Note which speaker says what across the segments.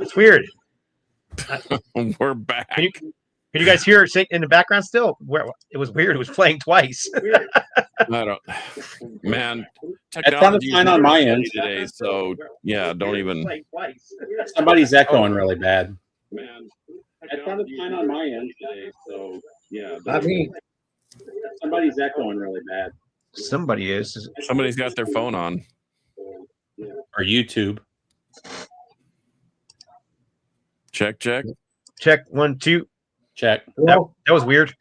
Speaker 1: It's weird.
Speaker 2: We're back.
Speaker 1: Can you guys hear it in the background still? It was weird. It was playing twice.
Speaker 2: I don't, man.
Speaker 3: That sounded fine on my end
Speaker 2: today. So yeah, don't even.
Speaker 3: Somebody's echoing really bad.
Speaker 2: Man, that sounded fine on my end today. So yeah,
Speaker 3: not me. Somebody's echoing really bad.
Speaker 1: Somebody is.
Speaker 2: Somebody's got their phone on.
Speaker 3: Or YouTube.
Speaker 2: Check.
Speaker 1: Check 1 2.
Speaker 3: Check.
Speaker 1: That was weird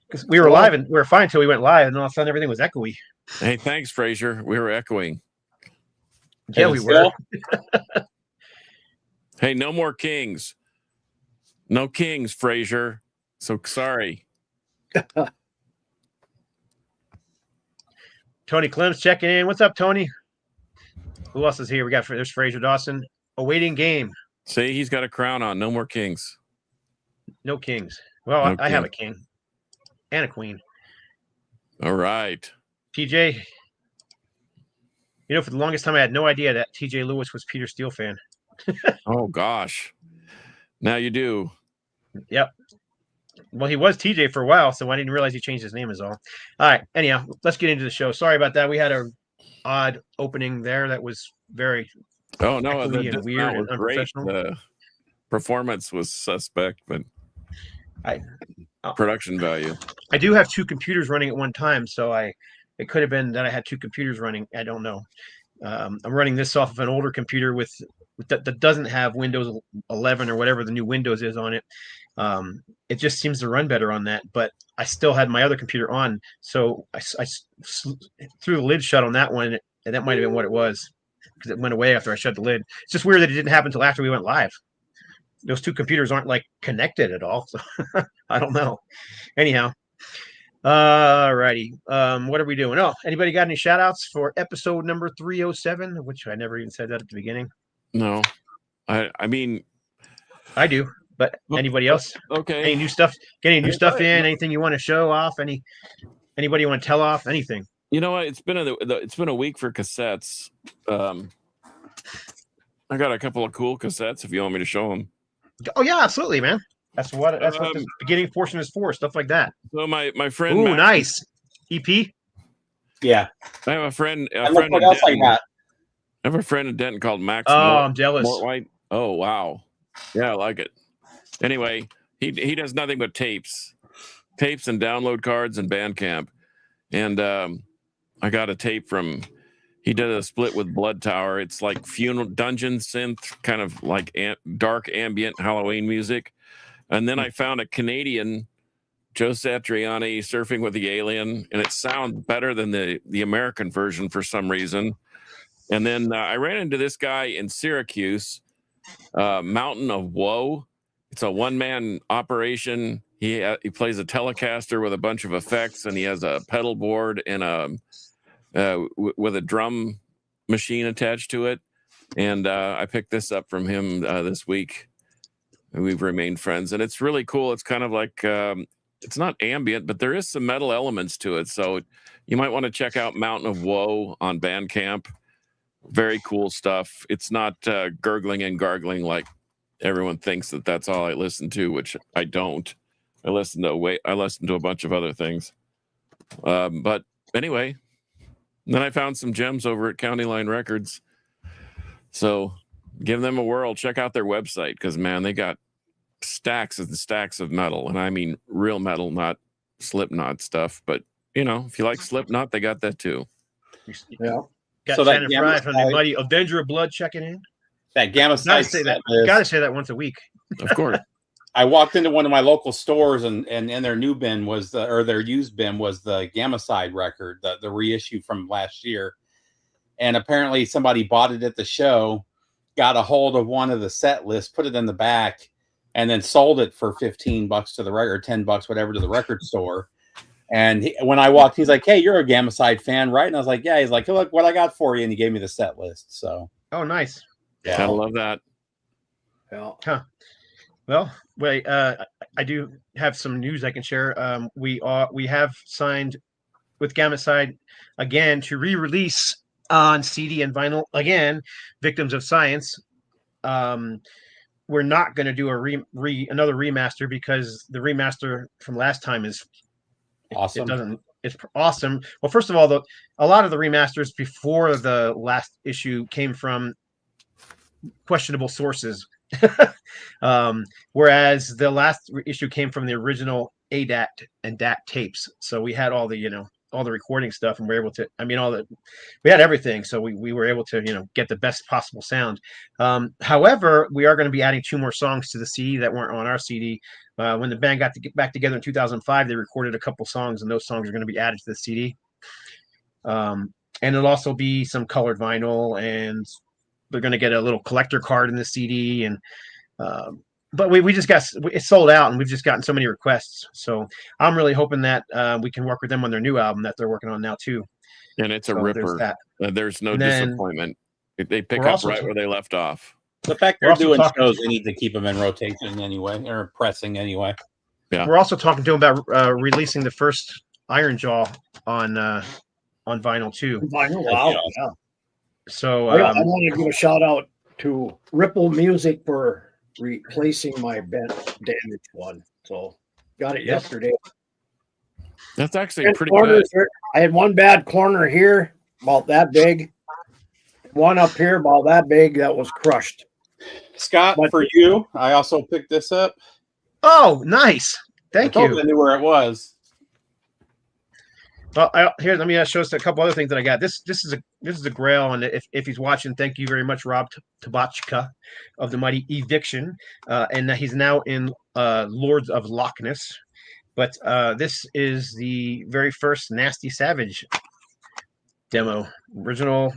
Speaker 1: because we were live and we were fine until we went live, and all of a sudden everything was echoey.
Speaker 2: Hey, thanks, Frazier. We were echoing.
Speaker 1: Yeah, we were.
Speaker 2: Hey, no more kings. No kings, Frazier. So sorry.
Speaker 1: Tony Clem's checking in. What's up, Tony? Who else is here? We got there's Frazier Dawson. Awaiting game.
Speaker 2: See, he's got a crown on. No more kings.
Speaker 1: No kings. Well, I have a king and a queen.
Speaker 2: All right.
Speaker 1: TJ. You know, for the longest time, I had no idea that TJ Lewis was Peter Steele fan.
Speaker 2: Oh, gosh. Now you do.
Speaker 1: Yep. Well, he was TJ for a while, so I didn't realize he changed his name is all. All right. Anyhow, let's get into the show. Sorry about that. We had an odd opening there that was very
Speaker 2: Oh no,
Speaker 1: and weird and unprofessional.
Speaker 2: Great. The performance was suspect, but production value.
Speaker 1: I do have 2 computers running at one time, so it could have been that I had 2 computers running. I don't know. I'm running this off of an older computer that doesn't have Windows 11 or whatever the new Windows is on it. It just seems to run better on that, but I still had my other computer on, so I threw the lid shut on that one, and that might have been what it was. Because it went away after I shut the lid. It's just weird that it didn't happen until after we went live. Those 2 computers aren't like connected at all. So I don't know. Anyhow. Righty. What are we doing? Oh, anybody got any shout outs for episode number 307, which I never even said that at the beginning?
Speaker 2: No. I mean
Speaker 1: I do, but anybody else?
Speaker 2: Okay.
Speaker 1: Any new stuff? Get any new stuff in? Anything you want to show off? Anybody you want to tell off? Anything?
Speaker 2: You know what? It's been a week for cassettes. I got a couple of cool cassettes if you want me to show them.
Speaker 1: Oh yeah, absolutely, man. That's what the beginning portion is for. Stuff like that.
Speaker 2: So my friend.
Speaker 1: Ooh, nice. EP.
Speaker 3: Yeah.
Speaker 2: I have a friend.
Speaker 3: What else like that?
Speaker 2: I have a friend in Denton called Max.
Speaker 1: I'm jealous.
Speaker 2: Mortwhite. Oh wow. Yeah, I like it. Anyway, he does nothing but tapes and download cards and Bandcamp, and I got a tape from. He did a split with Blood Tower. It's like funeral dungeon synth, kind of like dark ambient Halloween music. And then I found a Canadian, Joe Satriani, Surfing with the Alien, and it sounds better than the American version for some reason. And then I ran into this guy in Syracuse, Mountain of Woe. It's a one-man operation. He plays a Telecaster with a bunch of effects, and he has a pedal board and with a drum machine attached to it. And I picked this up from him this week. And we've remained friends, and it's really cool. It's kind of like it's not ambient, but there is some metal elements to it. So you might want to check out Mountain of Woe on Bandcamp. Very cool stuff. It's not gurgling and gargling like everyone thinks that's all I listen to, which I don't. I listen to a bunch of other things. But anyway, then I found some gems over at County Line Records. So give them a whirl. Check out their website because, man, they got stacks and stacks of metal, and I mean real metal, not Slipknot stuff. But if you like Slipknot, they got that too.
Speaker 4: Yeah.
Speaker 1: Got
Speaker 3: So that
Speaker 1: Shannon
Speaker 3: Gamma
Speaker 1: Fry from the
Speaker 3: Side-
Speaker 1: Mighty Avenger of Blood checking in.
Speaker 3: That Gamma
Speaker 1: Gotta
Speaker 3: Side
Speaker 1: say that.
Speaker 3: set list,
Speaker 1: Gotta say that once a week.
Speaker 2: Of course.
Speaker 3: I walked into one of my local stores, and in their new bin was their used bin was the Gamma Side record, the reissue from last year. And apparently somebody bought it at the show, got a hold of one of the set lists, put it in the back, and then sold it for $15 to the record, $10, whatever, to the record store. And when I walked, he's like, "Hey, you're a Gamma Side fan, right?" And I was like, "Yeah." He's like, "Look what I got for you," and he gave me the set list. So
Speaker 1: Oh, nice.
Speaker 3: yeah,
Speaker 2: Gotta love that.
Speaker 4: Yeah.
Speaker 1: Well, wait. I do have some news I can share. We have signed with Gamma Side again to re-release on CD and vinyl again, Victims of Science. We're not going to do another remaster because the remaster from last time is
Speaker 3: awesome.
Speaker 1: It's awesome. Well, first of all, a lot of the remasters before the last issue came from questionable sources. Whereas the last issue came from the original ADAT and DAT tapes. So we had all the, all the recording stuff, and we were able to, we had everything. So we were able to, get the best possible sound. However, we are going to be adding 2 more songs to the CD that weren't on our CD. When the band got to get back together in 2005, they recorded a couple songs, and those songs are going to be added to the CD. And it'll also be some colored vinyl, and they're going to get a little collector card in the CD. And but we just got it sold out, and we've just gotten so many requests. So I'm really hoping that we can work with them on their new album that they're working on now too.
Speaker 2: And it's a
Speaker 1: So
Speaker 2: ripper. There's no
Speaker 1: then
Speaker 2: disappointment. They pick
Speaker 1: we're
Speaker 2: up
Speaker 1: also
Speaker 2: right where they left off.
Speaker 3: The fact
Speaker 1: We're
Speaker 3: they're
Speaker 1: also
Speaker 3: doing
Speaker 1: talking-
Speaker 3: shows, they need to keep them in rotation anyway, or pressing anyway.
Speaker 2: Yeah.
Speaker 1: We're also talking to them about releasing the first Iron Jaw on vinyl too.
Speaker 4: Vinyl. Wow. Yeah.
Speaker 1: So
Speaker 4: I want to give a shout out to Ripple Music for replacing my damaged one. So got it
Speaker 1: Yep.
Speaker 4: yesterday.
Speaker 2: That's actually
Speaker 4: And
Speaker 2: pretty good.
Speaker 4: corners here- I had one bad corner here, about that big. One up here, about that big, that was crushed.
Speaker 3: Scott,
Speaker 4: But-
Speaker 3: for you, I also picked this up.
Speaker 1: oh, nice. Thank
Speaker 3: I told
Speaker 1: you.
Speaker 3: I knew where it was.
Speaker 1: Well, here, let me show us a couple other things that I got. This is a Grail, and if he's watching, thank you very much, Rob Tabachka of the Mighty Eviction, and he's now in Lords of Loch Ness. But this is the very first Nasty Savage demo, original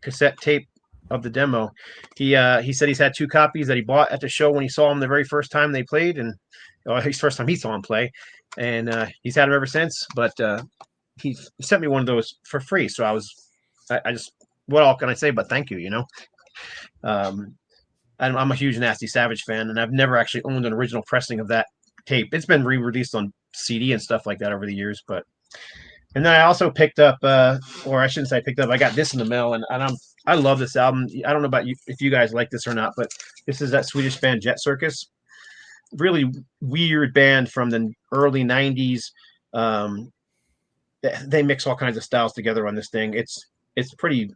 Speaker 1: cassette tape of the demo. He said he's had 2 copies that he bought at the show when he saw him the very first time they played, and his first time he saw him play, and he's had them ever since. But he sent me one of those for free, so I just, what all can I say but thank you, I'm a huge Nasty Savage fan, and I've never actually owned an original pressing of that tape. It's been re-released on CD and stuff like that over the years, and then I also picked up, or I shouldn't say I picked up, I got this in the mail, and I love this album. I don't know about you, if you guys like this or not, but this is that Swedish band Jet Circus. Really weird band from the early 90s. They mix all kinds of styles together on this thing. It's pretty.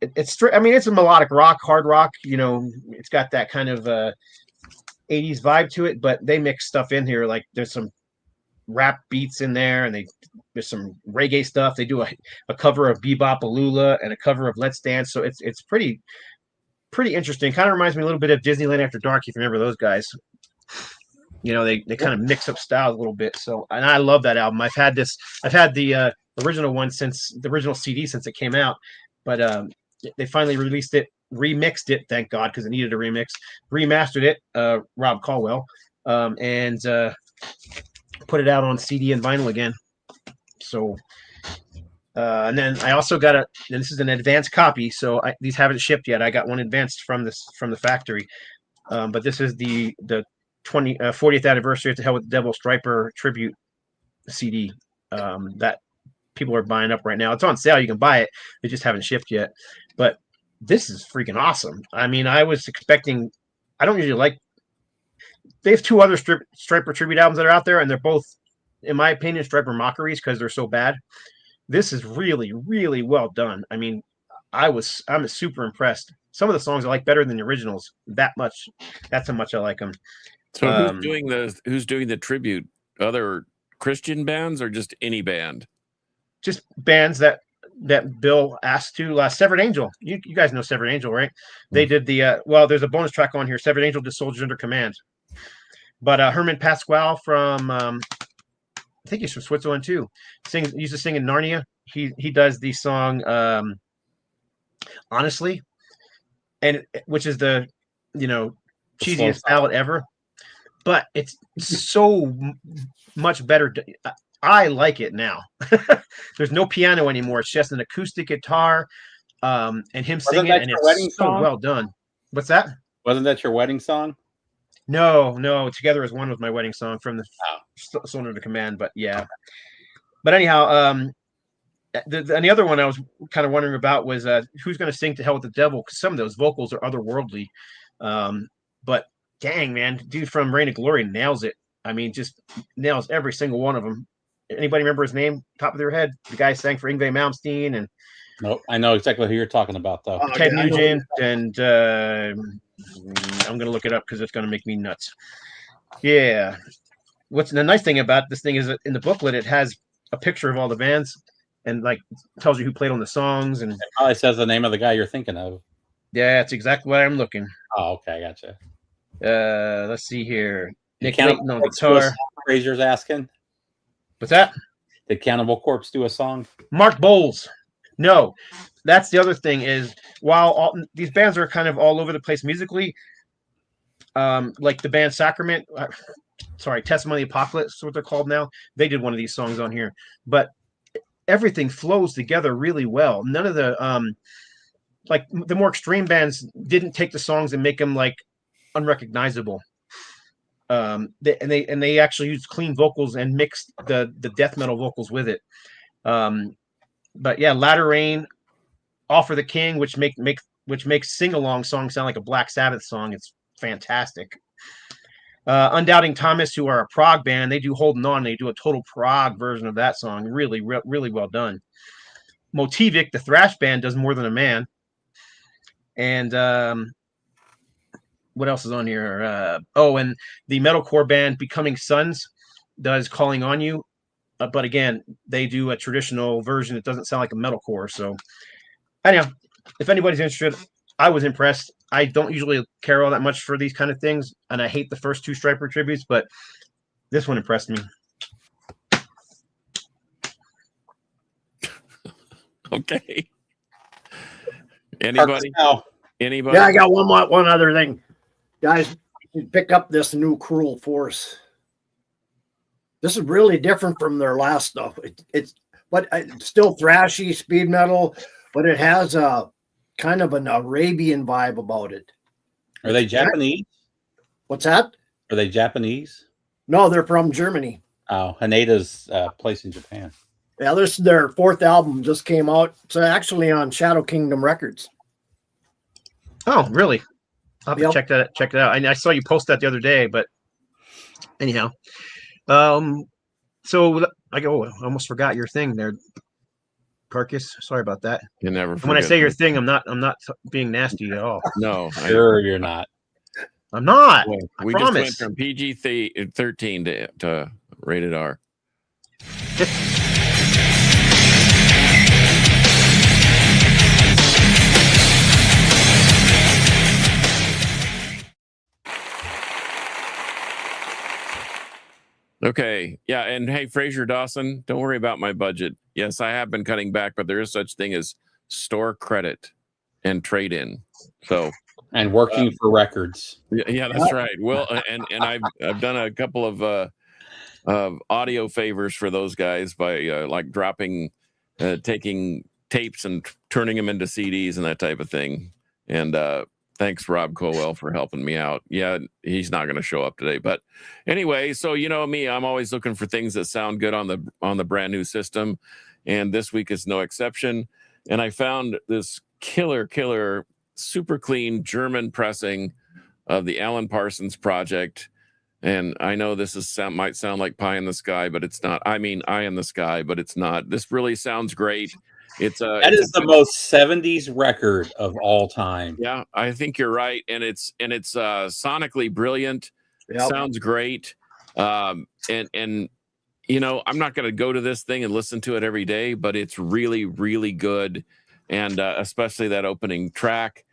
Speaker 1: It's a melodic rock, hard rock. It's got that kind of 80s vibe to it, but they mix stuff in here. Like there's some rap beats in there, and there's some reggae stuff. They do a cover of Bebop Alula and a cover of Let's Dance. So it's pretty interesting. Kind of reminds me a little bit of Disneyland After Dark, if you remember those guys. They kind of mix up styles a little bit. So, and I love that album. I've had the original one since the original CD since it came out, but they finally released it, remixed it, thank God, because it needed a remix, remastered it, Rob Caldwell, and put it out on CD and vinyl again. So, and then I also got and this is an advanced copy, so these haven't shipped yet. I got one advanced from the factory, but this is the 40th anniversary of To Hell with the Devil Striper tribute CD that people are buying up right now. It's on sale. You can buy it. They just haven't shipped yet. But this is freaking awesome. I was expecting. I don't usually like. They have 2 other Striper tribute albums that are out there, and they're both, in my opinion, Striper mockeries because they're so bad. This is really, really well done. I'm super impressed. Some of the songs I like better than the originals. That's how much I like them.
Speaker 2: So
Speaker 1: Um,
Speaker 2: who's doing the tribute? Other Christian bands or just any band?
Speaker 1: just bands that Bill asked to. Severed Angel. You guys know Severed Angel, right? They did the well. There's a bonus track on here. Severed Angel did Soldiers Under Command. But Herman Pasquale from I think he's from Switzerland too. Used to sing in Narnia. He does the song Honestly, and which is the cheesiest ballad ever. But it's so much better. I like it now. There's no piano anymore. It's just an acoustic guitar, and him singing, and it's so well done. What's that?
Speaker 3: Wasn't that your wedding song?
Speaker 1: No. Together as One was my wedding song from the Soldier Under Command. But yeah. But anyhow, and the other one I was kind of wondering about was who's going to sing "To Hell with the Devil," because some of those vocals are otherworldly. But dang, man, dude from Reign of Glory nails it. I mean, just nails every single one of them. Anybody remember his name, top of their head? The guy sang for Yngwie Malmsteen and.
Speaker 3: Nope, I know exactly who you're talking about, though.
Speaker 1: Ted Nugent, and I'm gonna look it up because it's gonna make me nuts. Yeah. What's the nice thing about this thing is that in the booklet it has a picture of all the bands and like tells you who played on the songs, and
Speaker 3: it probably says the name of the guy you're thinking of.
Speaker 1: Yeah, that's exactly what I'm looking.
Speaker 3: Oh, okay, gotcha.
Speaker 1: Let's see here. Nick Clayton on guitar.
Speaker 3: Fraser's asking.
Speaker 1: What's that?
Speaker 3: Did Cannibal Corpse do a song?
Speaker 1: Mark Bowles. No, that's the other thing is while these bands are kind of all over the place musically, like the band Sacrament, Testimony of the Apocalypse, what they're called now. They did one of these songs on here, but everything flows together really well. None of the like the more extreme bands didn't take the songs and make them like unrecognizable. They actually used clean vocals and mixed the death metal vocals with it. But yeah, Latter Rain, All for the King, which makes sing-along songs sound like a Black Sabbath song. It's fantastic. Undoubting Thomas, who are a prog band, they do Holding On. They do a total prog version of that song. Really, really well done. Motivik, the thrash band, does More Than a Man. And what else is on here? And the metalcore band Becoming Sons does Calling on You. But again, they do a traditional version. It doesn't sound like a metalcore. So anyhow, if anybody's interested, I was impressed. I don't usually care all that much for these kind of things, and I hate the first two Striper tributes, but this one impressed me.
Speaker 2: Okay. Anybody? Anybody?
Speaker 4: Yeah, I got one other thing. Guys, pick up this new Cruel Force. This is really different from their last stuff. It's still thrashy speed metal, but it has a kind of an Arabian vibe about it.
Speaker 3: Are they Japanese?
Speaker 4: What's that?
Speaker 3: Are they Japanese?
Speaker 4: No, they're from Germany.
Speaker 3: Oh, Haneda's place in Japan.
Speaker 4: Yeah, this is their fourth album, just came out. It's actually on Shadow Kingdom Records.
Speaker 1: Oh, really? I'll have to check it out. I saw you post that the other day, but anyhow. So I almost forgot your thing there, Carcass. Sorry about that.
Speaker 2: You never.
Speaker 1: When I say your thing, I'm not being nasty at all.
Speaker 2: No,
Speaker 3: sure you're not.
Speaker 1: I'm not.
Speaker 2: We just went from PG-13 to rated R. Okay. Yeah. And hey, Fraser Dawson, don't worry about my budget. Yes, I have been cutting back, but there is such thing as store credit and trade in. So
Speaker 3: and working for records.
Speaker 2: Yeah, that's right. Well, and I've done a couple of audio favors for those guys by like taking tapes and turning them into CDs and that type of thing. And thanks, Rob Colwell, for helping me out. Yeah, he's not going to show up today, but anyway. So you know me, I'm always looking for things that sound good on the brand new system, and this week is no exception. And I found this killer, super clean German pressing of the Alan Parsons Project. And I know this might sound like pie in the sky, but it's not. I mean, eye in the sky, but it's not. This really sounds great. That
Speaker 3: is the most 70s record of all time.
Speaker 2: Yeah, I think you're right, and it's sonically brilliant.
Speaker 4: Yep.
Speaker 2: Sounds great. And you know, I'm not going to go to this thing and listen to it every day, but it's really, really good. And especially that opening track.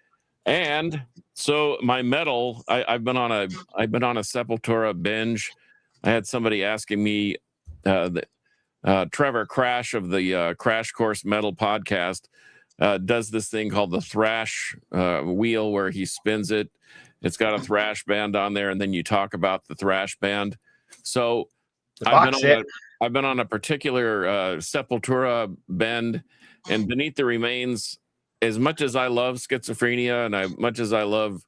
Speaker 2: And so my metal, I've been on a Sepultura binge. I had somebody asking me, Trevor Crash of the Crash Course Metal podcast does this thing called the thrash wheel, where he spins it. It's got a thrash band on there, and then you talk about the thrash band. So I've been on a particular Sepultura bend, and Beneath the Remains. As much as I love Schizophrenia and much as I love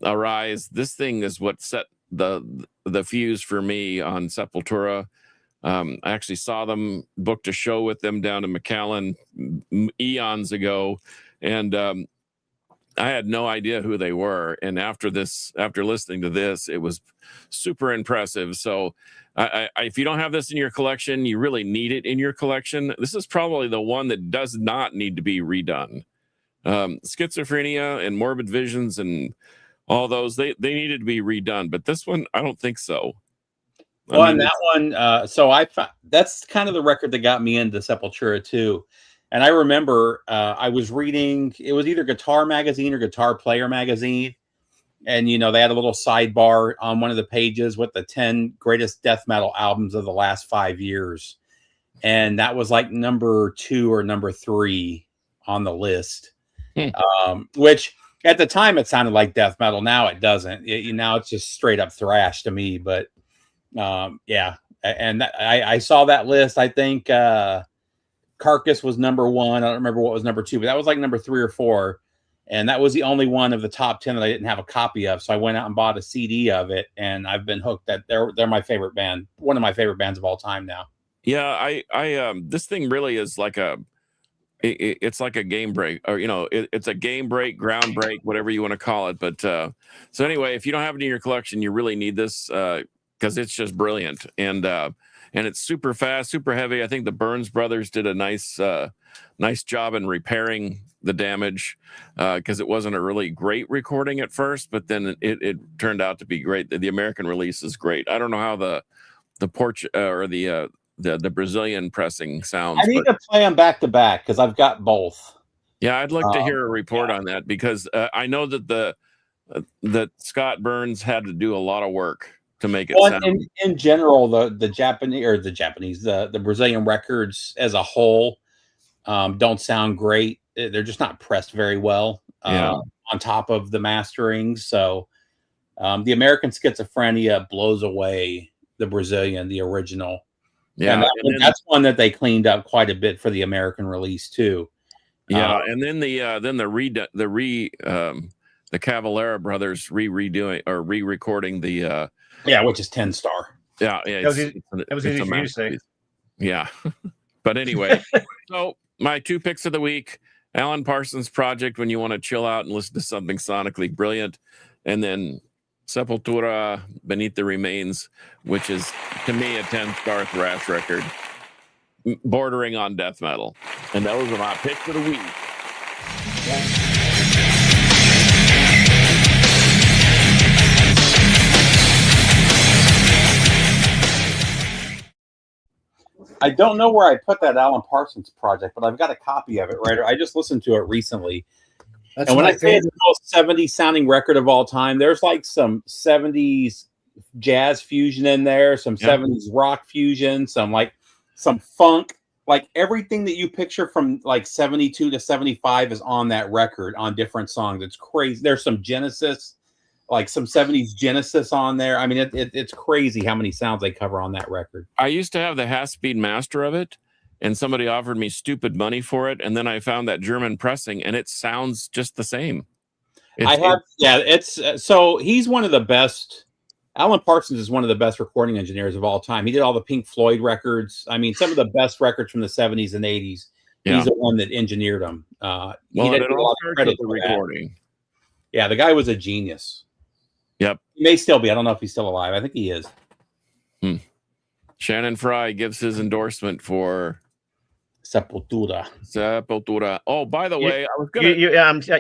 Speaker 2: Arise, this thing is what set the fuse for me on Sepultura. I actually saw them, booked a show with them down in McAllen eons ago, and I had no idea who they were. And after listening to this, it was super impressive. So if you don't have this in your collection, you really need it in your collection. This is probably the one that does not need to be redone. Schizophrenia and Morbid Visions and all those, they needed to be redone, but this one, I don't think so.
Speaker 3: Well, and that one, so that's kind of the record that got me into Sepultura too. And I remember I was reading, it was either Guitar Magazine or Guitar Player Magazine. And, you know, they had a little sidebar on one of the pages with the 10 greatest death metal albums of the last 5 years. And that was like number 2 or number 3 on the list, which at the time it sounded like death metal. Now it doesn't. Now it's just straight up thrash to me. But yeah. And I saw that list. I think Carcass was number 1. I don't remember what was number 2, but that was like number 3 or 4. And that was the only one of the top 10 that I didn't have a copy of. So I went out and bought a CD of it, and I've been hooked. That they're my favorite band, one of my favorite bands of all time now.
Speaker 2: Yeah, I this thing really is like it's like a game break, or it's a game break, ground break, whatever you want to call it. But so anyway, if you don't have it in your collection, you really need this because it's just brilliant, and it's super fast, super heavy. I think the Burns brothers did a nice job in repairing the damage because it wasn't a really great recording at first, but then it turned out to be great. The American release is great. I don't know how the Brazilian pressing sounds.
Speaker 3: I need to play them back to back because I've got both.
Speaker 2: Yeah, I'd like to hear a report on that because I know that that Scott Burns had to do a lot of work to make it sound.
Speaker 3: In general, the Brazilian records as a whole don't sound great. They're just not pressed very well on top of the mastering. So the American Schizophrenia blows away the Brazilian, the original. Yeah, and that's one that they cleaned up quite a bit for the American release too.
Speaker 2: Yeah, and then the Cavalera brothers re-recording the
Speaker 3: which is 10 star.
Speaker 2: Yeah,
Speaker 1: that was easy for you to say.
Speaker 2: Yeah, but anyway, so my 2 picks of the week: Alan Parsons Project, when you want to chill out and listen to something sonically brilliant, and then Sepultura, Beneath the Remains, which is to me a 10-star thrash record, bordering on death metal. And those are my picks of the week.
Speaker 3: I don't know where I put that Alan Parsons Project, but I've got a copy of it right. I just listened to it recently. And when I say it's the most 70s sounding record of all time, there's like some 70s jazz fusion in there, some 70s rock fusion, some funk, like everything that you picture from like 72 to 75 is on that record on different songs. It's crazy. There's some Genesis, like some 70s Genesis on there. I mean, it's crazy how many sounds they cover on that record.
Speaker 2: I used to have the half-speed master of it, and somebody offered me stupid money for it, and then I found that German pressing, and it sounds just the same.
Speaker 3: So he's one of the best. Alan Parsons is one of the best recording engineers of all time. He did all the Pink Floyd records. I mean, some of the best records from the 70s and 80s. He's the one that engineered them. He did a lot of credit for recording. Yeah, the guy was a genius.
Speaker 2: Yep.
Speaker 3: He may still be. I don't know if he's still alive. I think he is.
Speaker 2: Shannon Fry gives his endorsement for
Speaker 3: Sepultura.
Speaker 2: Oh, by the way, I was gonna.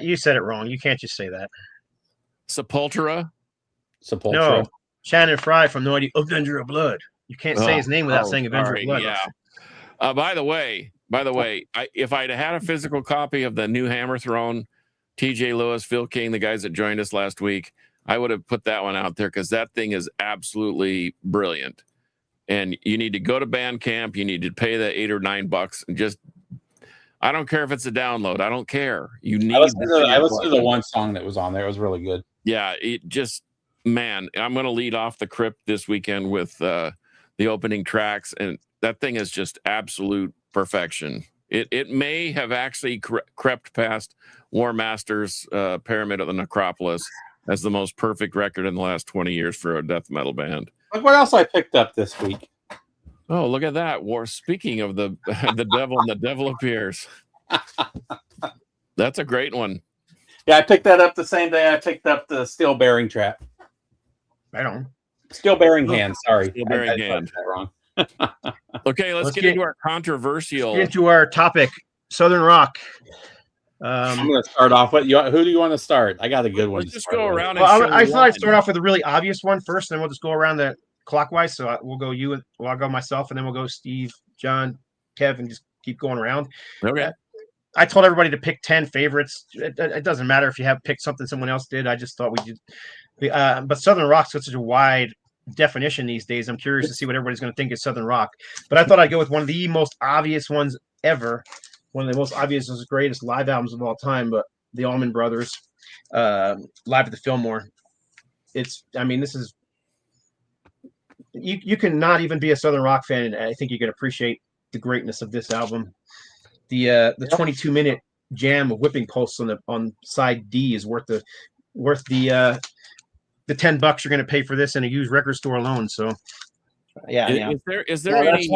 Speaker 1: You said it wrong. You can't just say that.
Speaker 2: Sepultura.
Speaker 3: No.
Speaker 1: Shannon Fry from Naughty Avenger of Blood. You can't say his name without saying Avenger
Speaker 2: sorry,
Speaker 1: of Blood.
Speaker 2: Yeah. By the way, if I'd had a physical copy of the new Hammer Throne, TJ Lewis, Phil King, the guys that joined us last week, I would have put that one out there because that thing is absolutely brilliant. And you need to go to Bandcamp. You need to pay the $8 or $9 and just, I don't care if it's a download. I don't care. You need.
Speaker 3: I listened to the one song that was on there. It was really good.
Speaker 2: Yeah, it just, man, I'm going to lead off the crypt this weekend with the opening tracks, and that thing is just absolute perfection. It may have actually crept past War Master's Pyramid of the Necropolis as the most perfect record in the last 20 years for a death metal band.
Speaker 3: Look what else I picked up this week.
Speaker 2: Oh, look at that. Speaking of the devil, and the devil appears. That's a great one.
Speaker 3: Yeah, I picked that up the same day I picked up the Steel Bearing Trap.
Speaker 1: Right on.
Speaker 3: Steel Bearing Hand, sorry.
Speaker 2: Steel Bearing
Speaker 3: I
Speaker 2: Hand.
Speaker 3: that wrong.
Speaker 2: Okay, let's get into our controversial.
Speaker 1: Get into our topic, Southern Rock.
Speaker 3: I'm going to start off with you. Who do you want to start? I got a good one.
Speaker 2: Let's just go around.
Speaker 1: Well, I thought I'd start off with a really obvious one first, and then we'll just go around the clockwise. So we'll go you, and I'll go myself, and then we'll go Steve, John, Kev, and just keep going around.
Speaker 2: Okay.
Speaker 1: I told everybody to pick 10 favorites. It doesn't matter if you have picked something someone else did. I just thought we did. But Southern Rock's got such a wide definition these days. I'm curious to see what everybody's going to think is Southern Rock. But I thought I'd go with one of the most obvious ones ever. One of the most obvious and greatest live albums of all time, but the Allman Brothers, live at the Fillmore. This is, you can not even be a Southern Rock fan, and I think you can appreciate the greatness of this album. The 22-minute jam of Whipping Pulse on side D is worth the $10 you're going to pay for this in a used record store alone. So, yeah.
Speaker 2: Is there any?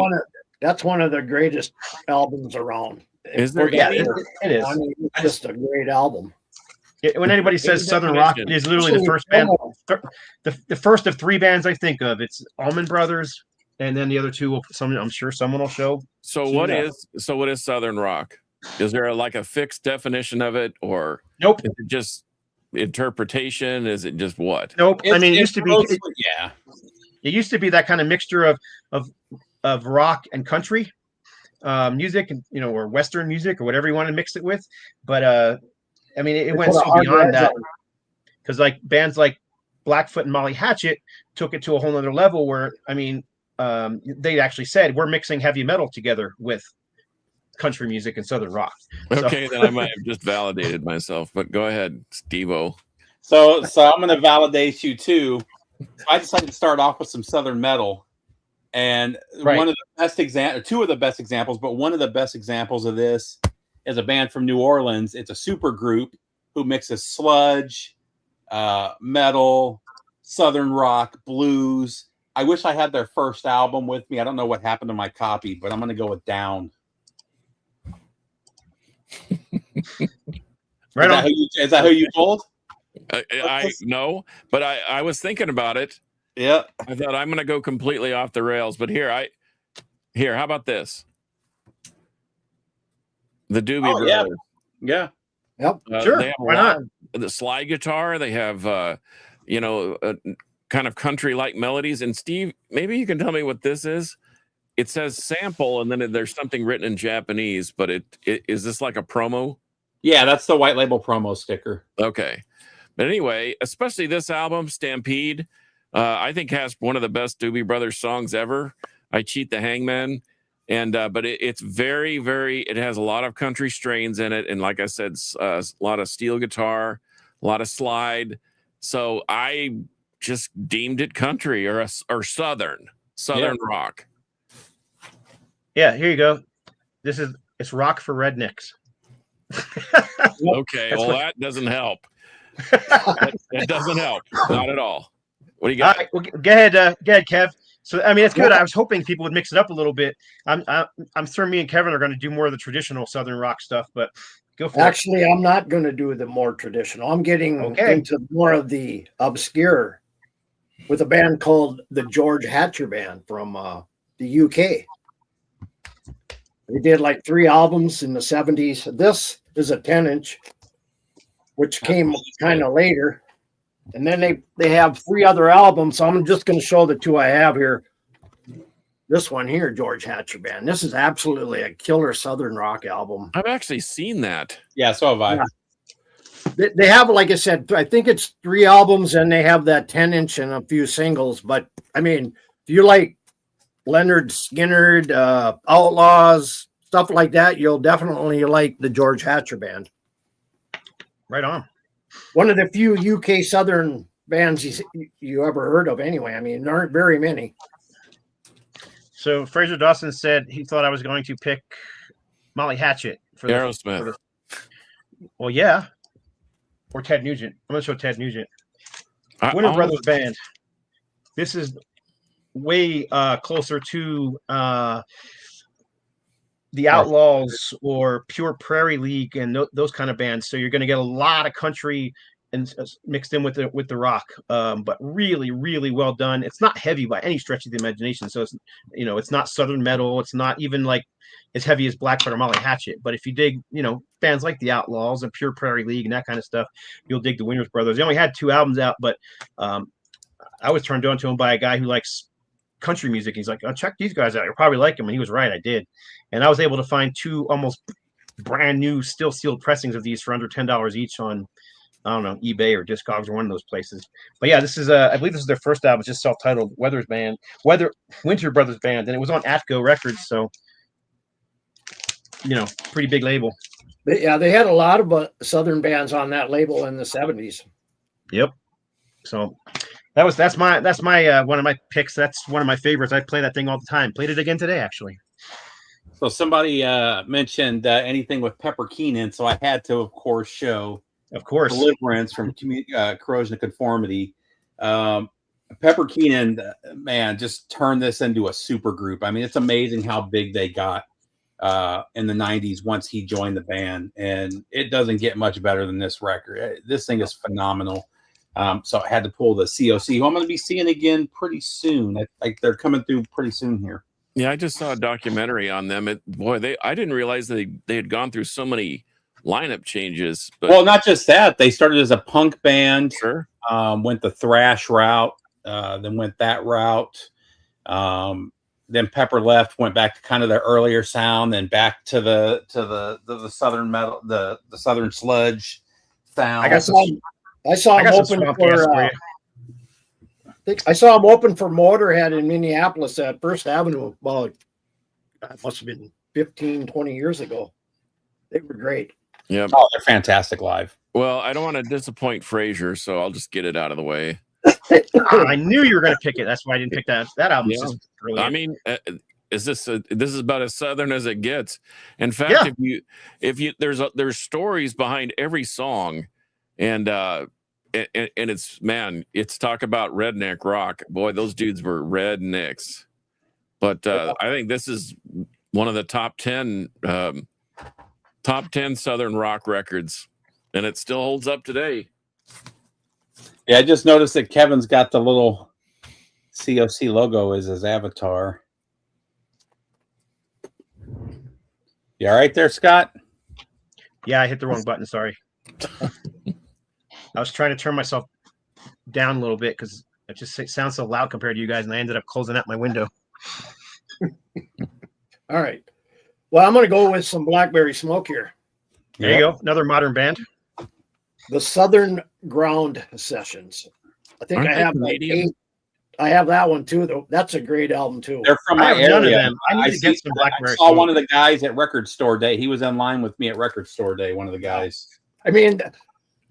Speaker 4: That's one of the greatest albums around.
Speaker 2: Is there?
Speaker 1: It is.
Speaker 4: I mean, it's just a great album.
Speaker 1: When anybody says Southern Rock, it is literally the first band, the first of three bands I think of. It's Allman Brothers, and then the other two I'm sure someone will show.
Speaker 2: So what is Southern Rock? Is there a fixed definition of it, or
Speaker 1: nope?
Speaker 2: Is it just interpretation? Is it just what?
Speaker 1: Nope. It used to be It used to be that kind of mixture of rock and country music, and or Western music, or whatever you want to mix it with. But it went so beyond that, because bands like Blackfoot and Molly Hatchet took it to a whole other level where they actually said we're mixing heavy metal together with country music and Southern rock.
Speaker 2: Okay, then I might have just validated myself, but go ahead, Steve-O.
Speaker 3: So I'm going to validate you too. I decided to start off with some Southern metal, and one of the best two of the best examples, but one of the best examples of this is a band from New Orleans. It's a super group who mixes sludge, metal, Southern rock, blues. I wish I had their first album with me. I don't know what happened to my copy, but I'm going to go with Down.
Speaker 1: Right on.
Speaker 3: Is that who you told?
Speaker 2: I know, but I was thinking about it.
Speaker 3: Yeah.
Speaker 2: I thought I'm going to go completely off the rails, but here, how about this? The Doobie Brothers.
Speaker 3: Yeah.
Speaker 4: Yep.
Speaker 1: Sure.
Speaker 2: They have
Speaker 1: Why not?
Speaker 2: The slide guitar. They have, kind of country-like melodies. And Steve, maybe you can tell me what this is. It says sample, and then there's something written in Japanese. But is this like a promo?
Speaker 3: Yeah, that's the white label promo sticker.
Speaker 2: Okay. But anyway, especially this album, Stampede, I think has one of the best Doobie Brothers songs ever. I Cheat the Hangman. And but it's very, very, it has a lot of country strains in it. And like I said, a lot of steel guitar, a lot of slide. So I just deemed it country or Southern rock.
Speaker 1: Yeah, here you go. It's rock for rednecks.
Speaker 2: Okay, that doesn't help. It doesn't help. Not at all. What do you got?
Speaker 1: All right, well, go ahead, Kev. So it's good. I was hoping people would mix it up a little bit. I'm sure me and Kevin are going to do more of the traditional Southern rock stuff, but go for it.
Speaker 4: Actually, I'm not going to do the more traditional. I'm getting into more of the obscure with a band called the George Hatcher Band from the UK. They did 3 albums in the 70s. This is a 10-inch, which came kind of later. And then they have 3 other albums. So I'm just going to show the 2 I have here. This one here, George Hatcher Band. This is absolutely a killer Southern rock album.
Speaker 2: I've actually seen that.
Speaker 3: Yeah, so have I.
Speaker 4: Yeah. They have, like I said, I think it's 3 albums, and they have that 10-inch and a few singles. But I mean, if you like Leonard Skinner, Outlaws, stuff like that, you'll definitely like the George Hatcher Band.
Speaker 1: Right on.
Speaker 4: One of the few UK Southern bands you ever heard of, anyway. I mean, there aren't very many.
Speaker 1: So Fraser Dawson said he thought I was going to pick Molly Hatchet for
Speaker 2: Aerosmith.
Speaker 1: Well, yeah. Or Ted Nugent. I'm going to show Ted Nugent. Winter
Speaker 2: I'll-
Speaker 1: Brothers Band. This is way closer to the Outlaws or Pure Prairie League and those kind of bands. So you're going to get a lot of country and mixed in with the rock, but really, really well done. It's not heavy by any stretch of the imagination. So it's, you know, it's not Southern metal. It's not even like as heavy as Blackbird or Molly Hatchet. But if you dig, you know, bands like the Outlaws and Pure Prairie League and that kind of stuff, you'll dig the Winters Brothers. They only had 2 albums out, but I was turned on to him by a guy who likes country music. He's like, oh, check these guys out. You'll probably like them. And he was right. I did. And I was able to find 2 almost brand new, still sealed pressings of these for under $10 each on, I don't know, eBay or Discogs or one of those places. But yeah, this is I believe this is their first album. It's just self-titled Winter Brothers Band, and it was on Atco Records, so you know, pretty big label.
Speaker 4: But yeah, they had a lot of Southern bands on that label in the 70s.
Speaker 1: Yep. So that's my one of my picks. That's one of my favorites. I play that thing all the time. Played it again today, actually.
Speaker 3: So somebody mentioned anything with Pepper Keenan, so I had to, of course, show
Speaker 1: Of course.
Speaker 3: Deliverance from Corrosion of Conformity. Pepper Keenan, man, just turned this into a super group. I mean, it's amazing how big they got in the 90s once he joined the band, and it doesn't get much better than this record. This thing is phenomenal. So I had to pull the COC, who I'm going to be seeing again pretty soon. Like they're coming through pretty soon here.
Speaker 2: Yeah, I just saw a documentary on them. I didn't realize they had gone through so many lineup changes. But
Speaker 3: Well, not just that. They started as a punk band,
Speaker 2: sure.
Speaker 3: went the thrash route, then went that route. Then Pepper left, went back to kind of their earlier sound, then back to the Southern metal, the Southern sludge sound.
Speaker 1: I
Speaker 4: saw him
Speaker 1: got
Speaker 4: open
Speaker 1: some swamp
Speaker 4: for.
Speaker 1: gas for you.
Speaker 4: I saw him open for Motorhead in Minneapolis at First Avenue. Well, that must have been 15, 20 years ago. They were great.
Speaker 2: Yeah.
Speaker 3: Oh, they're fantastic live.
Speaker 2: Well, I don't want to disappoint Frazier, so I'll just get it out of the way.
Speaker 1: I knew you were going to pick it. That's why I didn't pick that. That album's
Speaker 2: Yeah.
Speaker 1: just brilliant.
Speaker 2: I mean, this is about as Southern as it gets. In fact,
Speaker 1: Yeah.
Speaker 2: if you there's stories behind every song, and it's, man, it's talk about redneck rock. Boy, those dudes were rednecks. But I think this is one of the top 10 Southern rock records, and it still holds up today.
Speaker 3: Yeah, I just noticed that Kevin's got the little COC logo as his avatar. You all right there, Scott?
Speaker 1: Yeah, I hit the wrong button. Sorry. I was trying to turn myself down a little bit because it sounds so loud compared to you guys, and I ended up closing out my window.
Speaker 4: All right. Well, I'm going to go with some Blackberry Smoke here.
Speaker 1: There you go. Another modern band.
Speaker 4: The Southern Ground Sessions. I think
Speaker 2: Aren't
Speaker 4: I
Speaker 2: they
Speaker 4: have like
Speaker 2: Canadian?
Speaker 4: 8. I have that one too, though. That's a great album too.
Speaker 3: They're from
Speaker 1: I
Speaker 3: my
Speaker 1: have none of
Speaker 3: area.
Speaker 1: them. I need to get some
Speaker 3: I
Speaker 1: Blackberry
Speaker 3: saw
Speaker 1: Smoke.
Speaker 3: one of the guys at Record Store Day. He was in line with me at Record Store Day. One of the guys.
Speaker 4: I mean,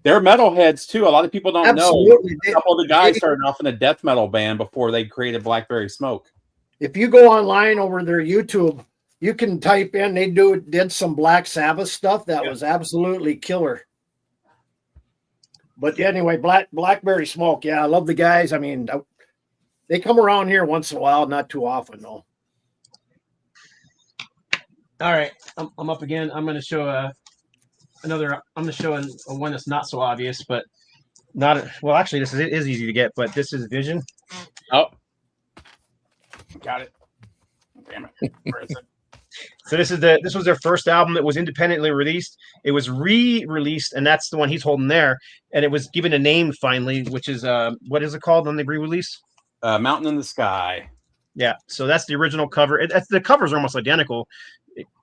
Speaker 3: They're metalheads too. A lot of people don't know.
Speaker 4: absolutely.
Speaker 3: A couple of the guys started off in a death metal band before they created Blackberry Smoke.
Speaker 4: If you go online over their YouTube, you can type in. They did some Black Sabbath stuff that was absolutely killer. But anyway, Blackberry Smoke. Yeah, I love the guys. I mean, they come around here once in a while, not too often though.
Speaker 1: All right, I'm up again. I'm going to show another. I'm going to show a one that's not so obvious, but not well. Actually, it is easy to get, but this is Vision.
Speaker 3: Oh, got it. Damn it. Where is it?
Speaker 1: So this was their first album that was independently released. It was re-released, and that's the one he's holding there. And it was given a name finally, which is what is it called when they re-release?
Speaker 3: Mountain in the Sky.
Speaker 1: Yeah. So that's the original cover. The covers are almost identical.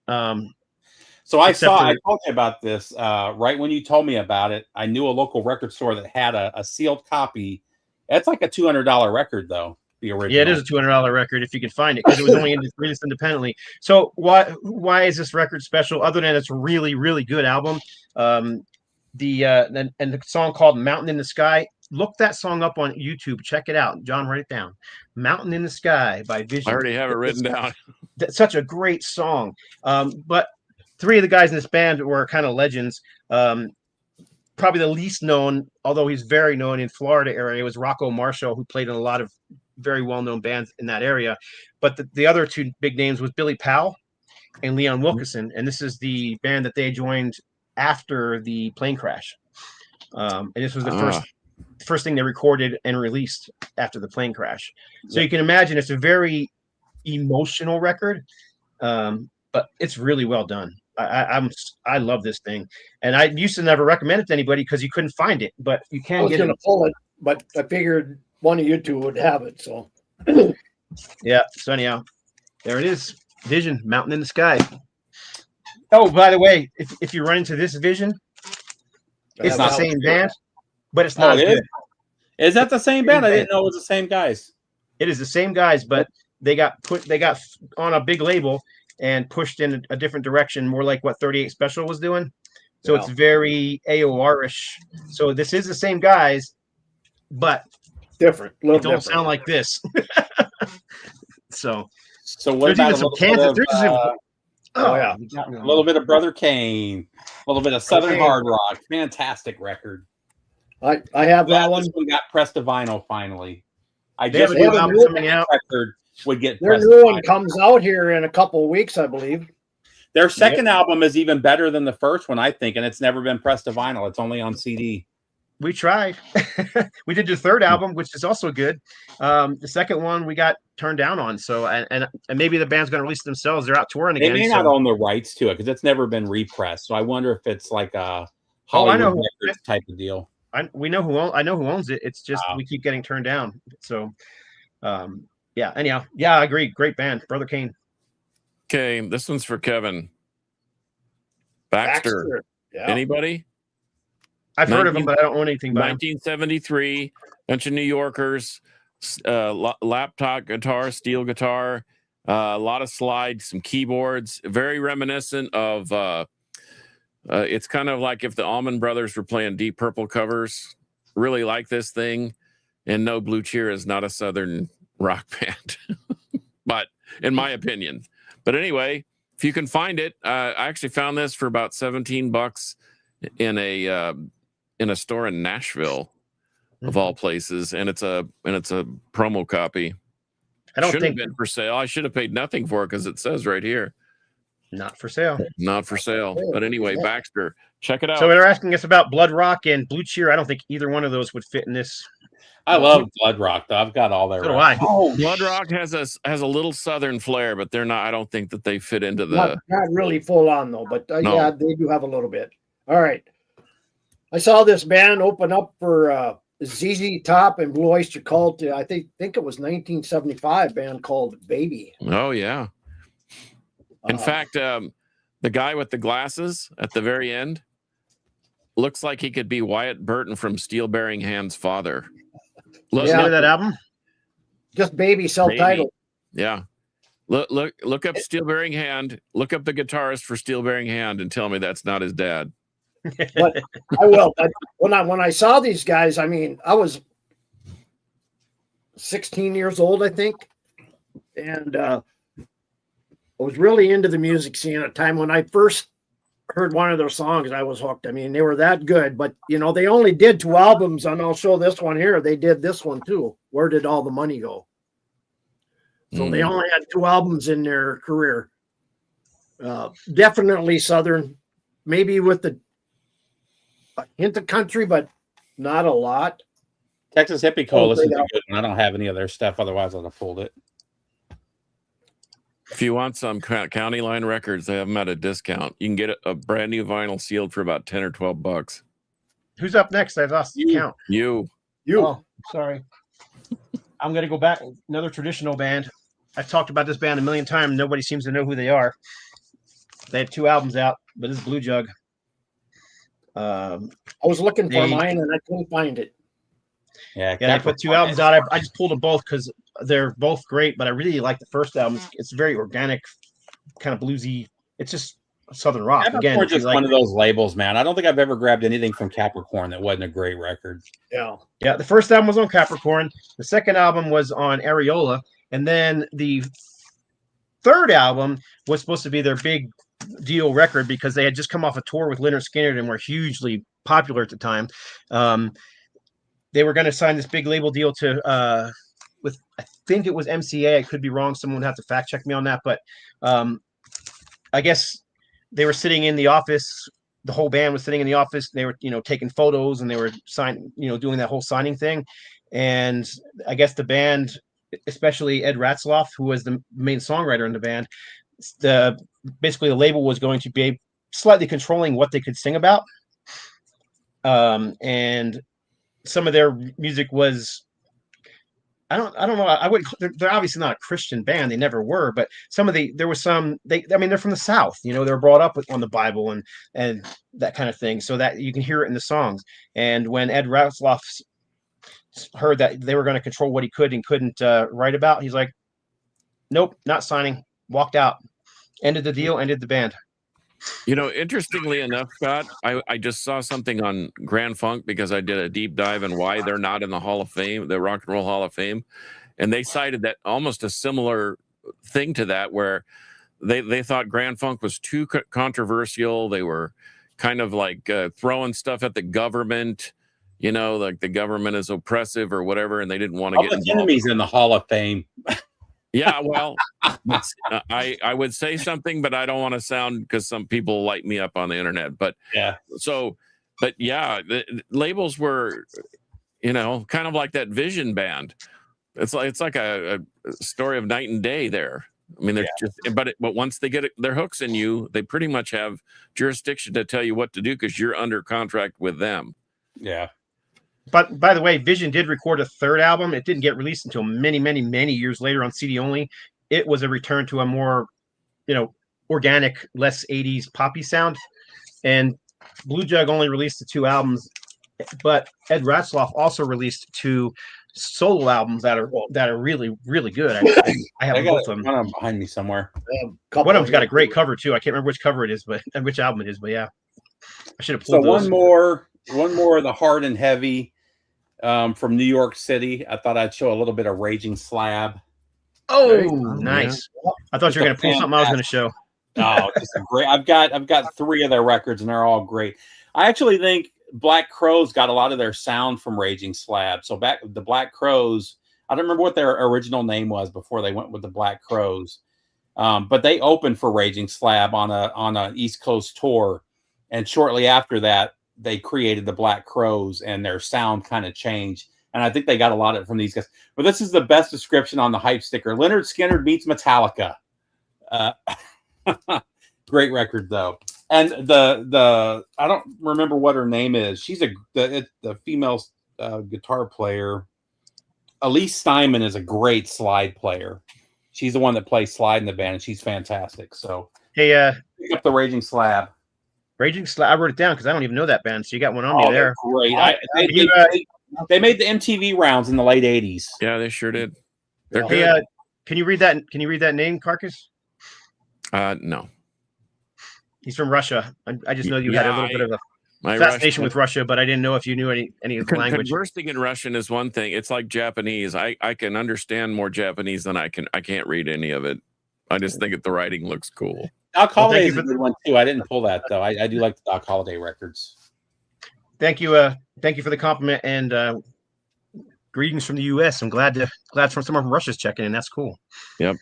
Speaker 3: So I
Speaker 1: Except for
Speaker 3: I
Speaker 1: the-
Speaker 3: told you about this right when you told me about it. I knew a local record store that had a sealed copy. It's like a $200 record, though. The original.
Speaker 1: Yeah, it is a $200 record if you can find it because it was only released independently. So why is this record special? Other than it's a really really good album, the song called "Mountain in the Sky." Look that song up on YouTube. Check it out. John, write it down. "Mountain in the Sky" by Vision.
Speaker 2: I already have it written down.
Speaker 1: That's such a great song. But three of the guys in this band were kind of legends. Probably the least known, although he's very known in Florida area, was Rocco Marshall, who played in a lot of very well-known bands in that area. But the other two big names was Billy Powell and Leon Wilkeson, and this is the band that they joined after the plane crash. And this was the first thing they recorded and released after the plane crash. So you can imagine it's a very emotional record, but it's really well done. I love this thing, and I used to never recommend it to anybody because you couldn't find it, but you
Speaker 4: I
Speaker 1: can
Speaker 4: was
Speaker 1: get
Speaker 4: going
Speaker 1: it.
Speaker 4: to pull it, but I figured one of you two would have it. So
Speaker 1: Yeah. So anyhow, there it is. Vision, Mountain in the Sky. Oh, by the way, if you run into this Vision, it's the same band, but it's not
Speaker 3: it
Speaker 1: good.
Speaker 3: Is that the same band? I didn't know it was the same guys.
Speaker 1: It is the same guys, but they got on a big label and pushed in a different direction, more like what 38 Special was doing. So it's very AOR-ish. So this is the same guys, but
Speaker 4: different.
Speaker 1: it don't sound like this. So
Speaker 3: what
Speaker 1: there's
Speaker 3: about
Speaker 1: even some Kansas?
Speaker 3: a little bit of Brother Kane, a little bit of Southern Hard Rock. Fantastic record.
Speaker 4: I have that one.
Speaker 3: This one got pressed to vinyl finally.
Speaker 1: They have a new album coming out.
Speaker 3: Record would get
Speaker 4: their new one comes out here in a couple of weeks, I believe.
Speaker 3: Their second album is even better than the first one, I think, and it's never been pressed to vinyl. It's only on CD.
Speaker 1: We tried. We did the third album, which is also good. The second one we got turned down on. So and maybe the band's going to release it themselves. They're out touring again.
Speaker 3: They may not own the rights to it because it's never been repressed. So I wonder if it's like a Hollywood Records type of deal.
Speaker 1: I know who owns it. It's just we keep getting turned down. So yeah. Anyhow, yeah, I agree. Great band, Brother Kane.
Speaker 2: Okay, this one's for Kevin. Baxter.
Speaker 4: Yeah.
Speaker 2: Anybody?
Speaker 1: I've heard of him, but I don't own anything by him.
Speaker 2: 1973, bunch of New Yorkers, laptop guitar, steel guitar, a lot of slides, some keyboards, very reminiscent of it's kind of like if the Allman Brothers were playing Deep Purple covers. Really like this thing. And no, Blue Cheer is not a Southern rock band, but in my opinion. But anyway, if you can find it, I actually found this for about $17 in a store in Nashville, of all places, and it's a promo copy.
Speaker 1: I don't
Speaker 2: Should
Speaker 1: think
Speaker 2: have been for sale. I should have paid nothing for it because it says right here,
Speaker 1: not for sale.
Speaker 2: not for sale. But anyway, Baxter, check it out.
Speaker 1: So they're asking us about Blood Rock and Blue Cheer. I don't think either one of those would fit in this.
Speaker 3: I love Blood Rock, though. I've got all their.
Speaker 1: So do I.
Speaker 3: Oh,
Speaker 2: Blood Rock has a little Southern flair, but they're not. I don't think that they fit into the.
Speaker 4: Not really full on though, but
Speaker 2: No.
Speaker 4: yeah, they do have a little bit. All right. I saw this band open up for ZZ Top and Blue Oyster Cult. I think it was 1975. Band called Baby.
Speaker 2: Oh yeah. In fact, the guy with the glasses at the very end looks like he could be Wyatt Burton from Steel Bearing Hand's father. Look,
Speaker 1: Listen to that album.
Speaker 4: Just Baby, self-titled.
Speaker 2: Yeah. Look up Steel Bearing Hand. Look up the guitarist for Steel Bearing Hand and tell me that's not his dad.
Speaker 4: But I will. But when I saw these guys, I mean, I was 16 years old, I think, and I was really into the music scene at a time when I first heard one of their songs. I was hooked. I mean, they were that good. But they only did 2 albums, and I'll show this one here. They did this one too. Where Did All the Money Go? So they only had 2 albums in their career. Definitely Southern, maybe with a hint of country, but not a lot.
Speaker 3: Texas Hippie Coalition is a good one. I don't have any of their stuff. Otherwise, I'd have pulled it.
Speaker 2: If you want some County Line records, they have them at a discount. You can get a brand new vinyl sealed for about 10 or 12 bucks.
Speaker 1: Who's up next? I've lost the count.
Speaker 2: You.
Speaker 1: Oh, sorry. I'm going to go back. Another traditional band. I've talked about this band a million times. Nobody seems to know who they are. They have 2 albums out, but this is Blue Jug.
Speaker 4: I was looking for mine and I couldn't find it.
Speaker 3: Yeah,
Speaker 1: They put 2 albums out. I just pulled them both because they're both great, but I really like the first album. It's very organic, kind of bluesy. It's just Southern rock.
Speaker 3: Capricorn just one of those labels, man. I don't think I've ever grabbed anything from Capricorn that wasn't a great record.
Speaker 4: Yeah.
Speaker 1: The first album was on Capricorn. The second album was on Areola. And then the third album was supposed to be their big deal record because they had just come off a tour with Lynyrd Skynyrd and were hugely popular at the time. They were going to sign this big label deal to with, I think it was MCA. I could be wrong. Someone would have to fact check me on that. But I guess they were sitting in the office. The whole band was sitting in the office. They were, taking photos and they were doing that whole signing thing. And I guess the band, especially Ed Ratzloff, who was the main songwriter in the band, basically the label was going to be slightly controlling what they could sing about. And some of their music was, I don't know. They're obviously not a Christian band. They never were, but they're from the South, they were brought up on the Bible and that kind of thing. So that you can hear it in the songs. And when Ed Ratzloff heard that they were going to control what he could and couldn't write about, he's like, nope, not signing, walked out, ended the deal, ended the band.
Speaker 2: Interestingly enough, Scott, I just saw something on Grand Funk because I did a deep dive in why they're not in the Hall of Fame, the Rock and Roll Hall of Fame. And they cited that almost a similar thing to that, where they thought Grand Funk was too controversial. They were kind of like throwing stuff at the government, like the government is oppressive or whatever. And they didn't want to get involved.
Speaker 3: Enemies in the Hall of Fame.
Speaker 2: Yeah, well, I would say something, but I don't want to sound, because some people light me up on the internet. But
Speaker 3: yeah,
Speaker 2: the labels were, kind of like that Vision band. It's like a story of night and day there. I mean, but once they get their hooks in you, they pretty much have jurisdiction to tell you what to do because you're under contract with them.
Speaker 3: Yeah.
Speaker 1: But by the way, Vision did record a third album. It didn't get released until many, many, many years later on CD only. It was a return to a more, organic, less 80s poppy sound. And Blue Jug only released the 2 albums, but Ed Ratzloff also released 2 solo albums that are really, really good. I have both of them.
Speaker 3: One of them behind me somewhere.
Speaker 1: One of them's got a great cover too. I can't remember which cover it is, but which album it is. But yeah, I should have pulled those.
Speaker 3: One more of the hard and heavy from New York City. I thought I'd show a little bit of Raging Slab.
Speaker 1: Oh, nice. Yeah. I thought you were going to pull something I was going to show.
Speaker 3: Oh, just a great. I've got 3 of their records and they're all great. I actually think Black Crowes got a lot of their sound from Raging Slab. So back the Black Crowes, I don't remember what their original name was before they went with the Black Crowes. But they opened for Raging Slab on a East Coast tour. And shortly after that, they created the Black Crowes and their sound kind of changed. And I think they got a lot of it from these guys. But this is the best description on the hype sticker. Lynyrd Skynyrd meets Metallica. Great record, though. And the I don't remember what her name is. She's the female guitar player. Elise Steinman is a great slide player. She's the one that plays slide in the band, and she's fantastic. So
Speaker 1: hey,
Speaker 3: pick up the Raging Slab.
Speaker 1: Raging Slab. I wrote it down because I don't even know that band. So you got one on me there.
Speaker 3: Great. They made the MTV rounds in the late '80s.
Speaker 2: Yeah, they sure did. They're
Speaker 1: hey,
Speaker 2: good.
Speaker 1: Can you read that? Can you read that name, Carcass?
Speaker 2: No.
Speaker 1: He's from Russia. I just know you had a little bit of a fascination with Russia, but I didn't know if you knew any of the language.
Speaker 2: Conversing in Russian is one thing. It's like Japanese. I can understand more Japanese than I can't read any of it. I just think the writing looks cool.
Speaker 3: Doc Holliday is a good one too. I didn't pull that though. I do like the Doc Holliday records.
Speaker 1: Thank you for the compliment and greetings from the U.S. I'm glad from someone from Russia's checking in. That's cool.
Speaker 2: Yep.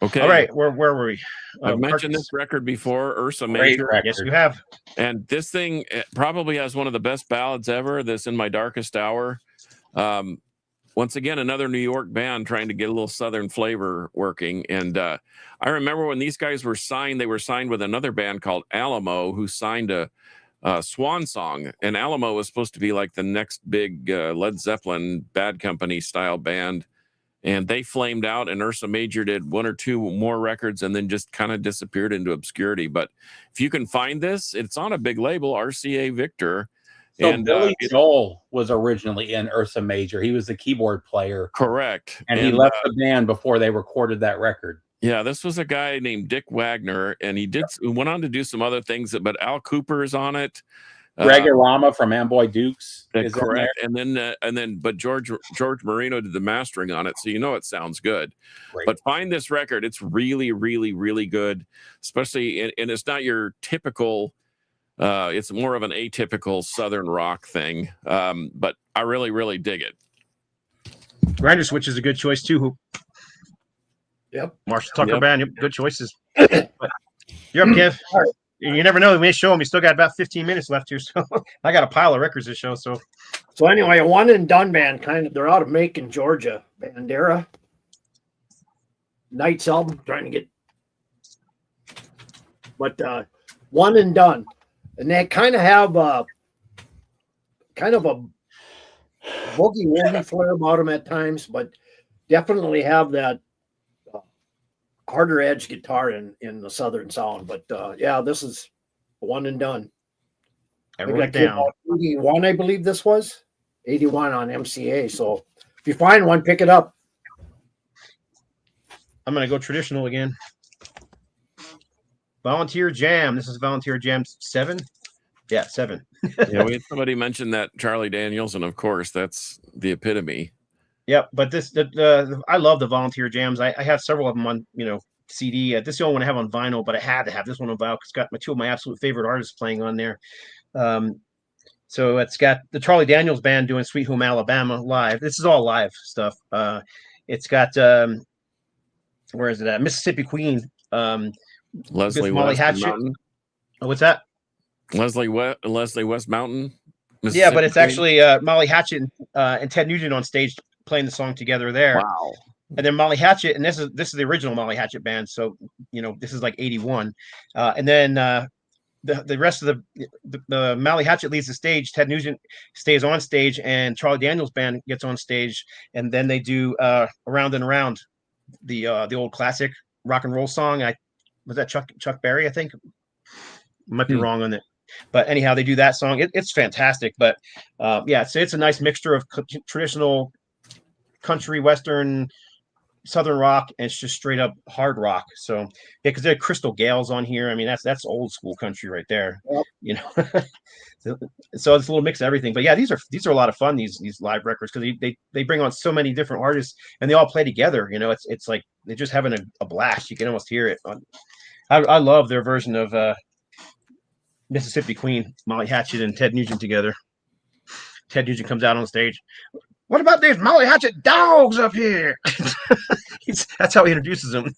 Speaker 2: Okay.
Speaker 1: All right. Where were we?
Speaker 2: I've mentioned this record before, Ursa Major.
Speaker 1: Yes, you have.
Speaker 2: And this thing probably has one of the best ballads ever. This In My Darkest Hour. once again, another New York band trying to get a little Southern flavor working. And I remember when these guys were signed, they were signed with another band called Alamo, who signed a Swan Song. And Alamo was supposed to be like the next big Led Zeppelin Bad Company style band. And they flamed out, and Ursa Major did one or two more records and then just kind of disappeared into obscurity. But if you can find this, it's on a big label, RCA Victor.
Speaker 3: So
Speaker 2: And
Speaker 3: Billy Joel was originally in Ursa Major. He was the keyboard player.
Speaker 2: Correct.
Speaker 3: And he left the band before they recorded that record.
Speaker 2: Yeah, this was a guy named Dick Wagner, and he went on to do some other things, but Al Cooper is on it.
Speaker 3: Greg Irama from Amboy Dukes is
Speaker 2: correct. And then, but George Marino did the mastering on it, so it sounds good.
Speaker 3: Great.
Speaker 2: But find this record; it's really, really, really good. Especially, and it's not your typical. It's more of an atypical Southern rock thing, but I really, really dig it.
Speaker 1: Grinder Switch is a good choice too.
Speaker 4: Yep.
Speaker 1: Marshall Tucker
Speaker 2: Yep.
Speaker 1: Band, yep, good choices. You're up, Kev. You never know. We may show them. We still got about 15 minutes left here, so I got a pile of records to show. So
Speaker 4: anyway, a one and done band, they're out of Macon, Georgia. Bandera. Night's album, trying to get, but one and done, and they kind of have a boogie woogie flair about them at times, but definitely have that harder edge guitar in the Southern sound. But yeah, this is one and done.
Speaker 1: I wrote it down.
Speaker 4: 81, I believe this was 81 on MCA. So if you find one, pick it up.
Speaker 1: I'm going to go traditional again. Volunteer Jam. This is Volunteer Jam 7. Yeah, 7.
Speaker 2: Yeah, we had somebody mention that Charlie Daniels, and of course, that's the epitome.
Speaker 1: Yep, but I love the Volunteer Jams. I have several of them on CD. This is the only one I have on vinyl, but I had to have this one on vinyl because it's got two of my absolute favorite artists playing on there. So it's got the Charlie Daniels Band doing Sweet Home Alabama live. This is all live stuff. It's got where is it at? Mississippi Queen.
Speaker 2: Leslie
Speaker 1: Molly
Speaker 2: West
Speaker 1: Hatchet.
Speaker 2: Mountain.
Speaker 1: Oh, what's that?
Speaker 2: Leslie West Mountain.
Speaker 1: Yeah, but it's actually Molly Hatchet and Ted Nugent on stage playing the song together there.
Speaker 2: Wow.
Speaker 1: And then Molly Hatchet, and this is the original Molly Hatchet band. So this is like 81, and then the rest of the Molly Hatchet leaves the stage. Ted Nugent stays on stage, and Charlie Daniels Band gets on stage, and then they do Around and Around, the old classic rock and roll song. Was that Chuck Berry? I think might be wrong on it, but anyhow, they do that song. It's fantastic. But yeah, so it's a nice mixture of traditional country, Western, Southern rock, and it's just straight up hard rock. So yeah, because there are Crystal Gales on here. I mean, that's old school country right there. Yep. So it's a little mix of everything. But yeah, these are a lot of fun, these live records, because they bring on so many different artists and they all play together. It's like they're just having a blast. You can almost hear it. I love their version of Mississippi Queen, Molly Hatchet and Ted Nugent together. Ted Nugent comes out on stage. What about these Molly Hatchet dogs up here? That's how he introduces them.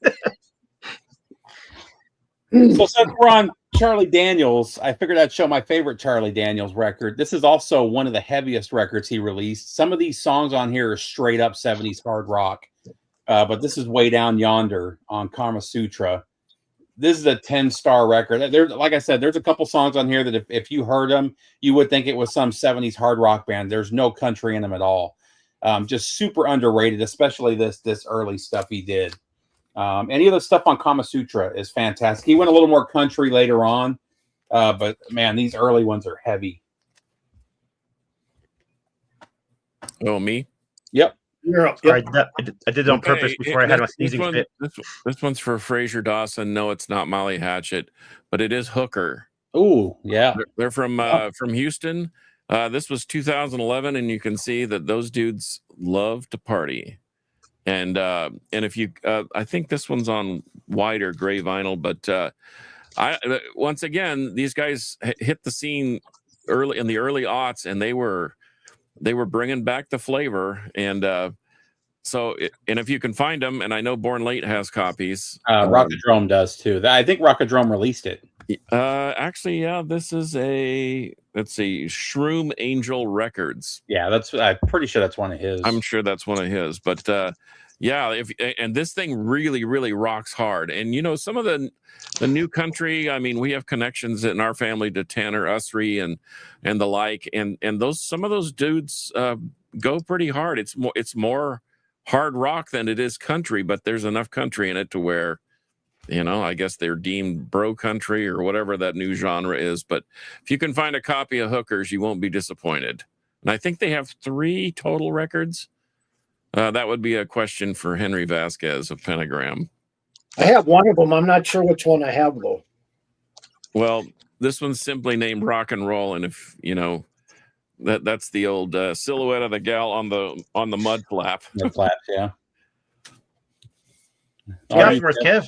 Speaker 3: So since we're on Charlie Daniels, I figured I'd show my favorite Charlie Daniels record. This is also one of the heaviest records he released. Some of these songs on here are straight up 70s hard rock, but this is Way Down Yonder on Kama Sutra. This is a 10-star record. Like I said, there's a couple songs on here that if you heard them, you would think it was some 70s hard rock band. There's no country in them at all. Just super underrated, especially this early stuff he did. Any of the stuff on Kama Sutra is fantastic. He went a little more country later on, but man, these early ones are heavy.
Speaker 2: Oh, me?
Speaker 3: Yep.
Speaker 4: You're up.
Speaker 1: Yep. I did it on purpose before I had my sneezing fit.
Speaker 2: This one's for Fraser Dawson. No, it's not Molly Hatchet, but it is Hooker.
Speaker 3: Ooh, yeah.
Speaker 2: They're from Houston. This was 2011, and you can see that those dudes love to party. And if you, I think this one's on white or gray vinyl, but once again, these guys hit the scene early in the early aughts, and they were bringing back the flavor. And and if you can find them, and I know Born Late has copies.
Speaker 3: Rockadrome does too. I think Rockadrome released it.
Speaker 2: Actually, yeah, this is let's see, Shroom Angel Records.
Speaker 3: Yeah, I'm pretty sure that's one of his.
Speaker 2: I'm sure that's one of his, but yeah, and this thing really, really rocks hard. And some of the new country. I mean, we have connections in our family to Tanner Usry and the like, and some of those dudes go pretty hard. It's more hard rock than it is country, but there's enough country in it to where I guess they're deemed bro country or whatever that new genre is. But if you can find a copy of Hookers, you won't be disappointed. And I think they have 3 total records. That would be a question for Henry Vasquez of Pentagram.
Speaker 4: I have one of them. I'm not sure which one I have though.
Speaker 2: Well, this one's simply named Rock and Roll, and if that's the old silhouette of the gal on the mud flap.
Speaker 3: Mud flaps, yeah.
Speaker 1: Yeah, first, Kev.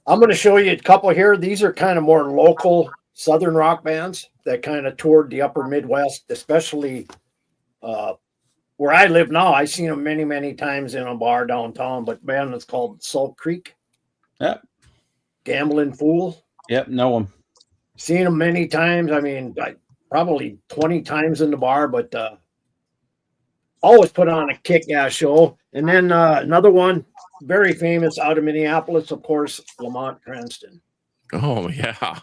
Speaker 4: I'm going to show you a couple here. These are kind of more local Southern rock bands that kind of toured the upper Midwest, especially where I live now. I've seen them many, many times in a bar downtown, but band that's called Salt Creek.
Speaker 3: Yep.
Speaker 4: Gambling Fool.
Speaker 3: Yep, know them.
Speaker 4: Seen them many times. I mean, probably 20 times in the bar, but always put on a kick-ass show. And then another one, very famous out of Minneapolis, of course, Lamont Cranston.
Speaker 2: Oh yeah.
Speaker 4: I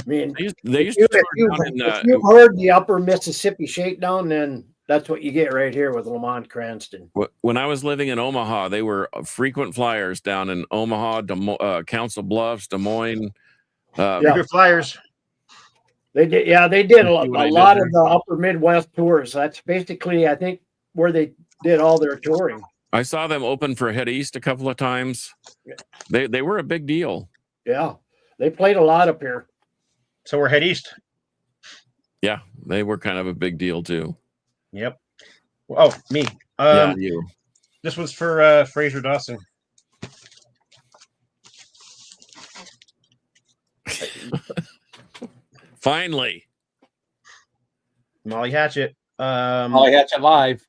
Speaker 4: mean,
Speaker 2: they used to
Speaker 4: if you've heard the Upper Mississippi Shakedown, then that's what you get right here with Lamont Cranston.
Speaker 2: When I was living in Omaha, they were frequent flyers down in Omaha, Council Bluffs, Des Moines.
Speaker 1: Bigger flyers.
Speaker 4: They did, yeah, they did a lot of the Upper Midwest tours. That's basically, I think, where they did all their touring.
Speaker 2: I saw them open for Head East a couple of times. They were a big deal.
Speaker 4: Yeah, they played a lot up here.
Speaker 1: So we're Head East.
Speaker 2: Yeah, they were kind of a big deal too.
Speaker 1: Yep. Oh, me.
Speaker 2: Yeah, you.
Speaker 1: This one's for Fraser Dawson.
Speaker 2: Finally.
Speaker 1: Molly Hatchet.
Speaker 3: Molly Hatchet live.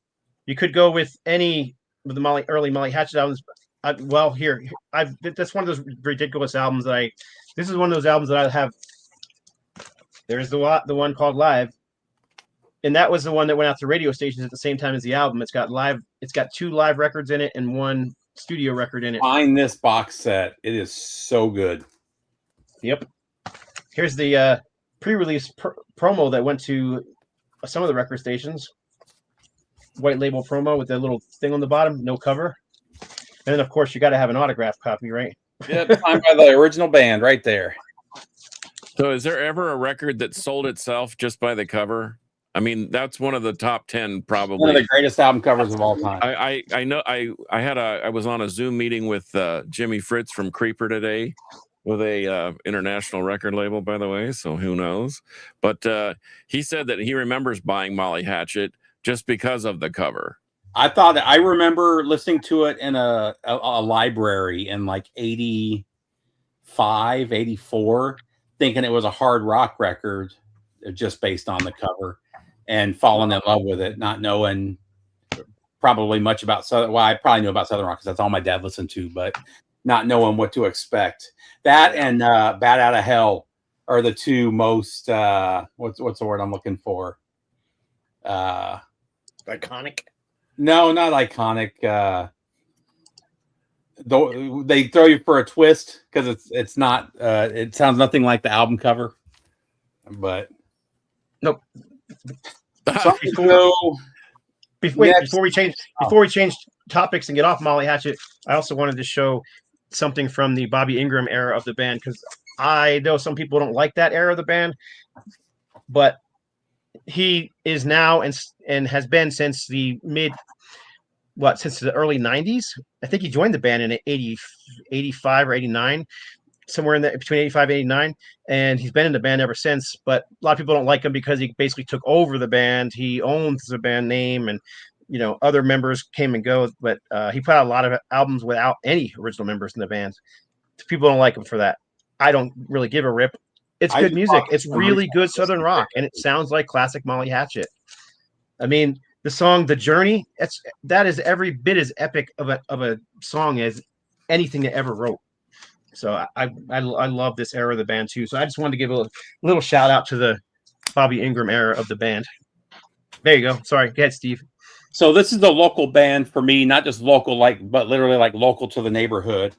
Speaker 1: You could go with any of the early Molly Hatchet albums. That's one of those ridiculous albums this is one of those albums that I have. There's the one called Live. And that was the one that went out to radio stations at the same time as the album. It's got 2 live records in it and 1 studio record in it.
Speaker 3: Find this box set. It is so good.
Speaker 1: Yep. Here's the pre-release promo that went to some of the record stations. White label promo with that little thing on the bottom, no cover. And then, of course, you got to have an autograph copy, right?
Speaker 3: Yep, signed by the original band right there.
Speaker 2: So is there ever a record that sold itself just by the cover? I mean, that's one of the top 10 probably.
Speaker 3: One of the greatest album covers of all time.
Speaker 2: I know I was on a Zoom meeting with Jimmy Fritz from Creeper today, with a international record label, by the way, so who knows. But he said that he remembers buying Molly Hatchet just because of the cover.
Speaker 3: I remember listening to it in a library in like 85, 84, thinking it was a hard rock record just based on the cover, and falling in love with it, not knowing probably much about Southern. Well, I probably knew about Southern rock because that's all my dad listened to, but not knowing what to expect. That and Bat Out of Hell are the 2 most what's the word I'm looking for?
Speaker 4: Iconic.
Speaker 3: No, not iconic. Though they throw you for a twist because it's not. It sounds nothing like the album cover, but
Speaker 1: nope. Before we change topics and get off Molly Hatchet, I also wanted to show something from the Bobby Ingram era of the band, because I know some people don't like that era of the band, but he is now and has been since the since the early 90s. I think he joined the band in 85 or 89, somewhere in between 85 and 89, and he's been in the band ever since. But a lot of people don't like him because he basically took over the band. He owns the band name, and other members came and go, but he put out a lot of albums without any original members in the band. People don't like him for that. I don't really give a rip. It's good music. It's really good Southern rock, and it sounds like classic Molly Hatchet. I mean, the song "The Journey" that is every bit as epic of a song as anything that ever wrote. So I love this era of the band too. So I just wanted to give a little shout out to the Bobby Ingram era of the band. There you go. Sorry, go ahead, Steve.
Speaker 3: So this is the local band for me, not just local, but literally like local to the neighborhood.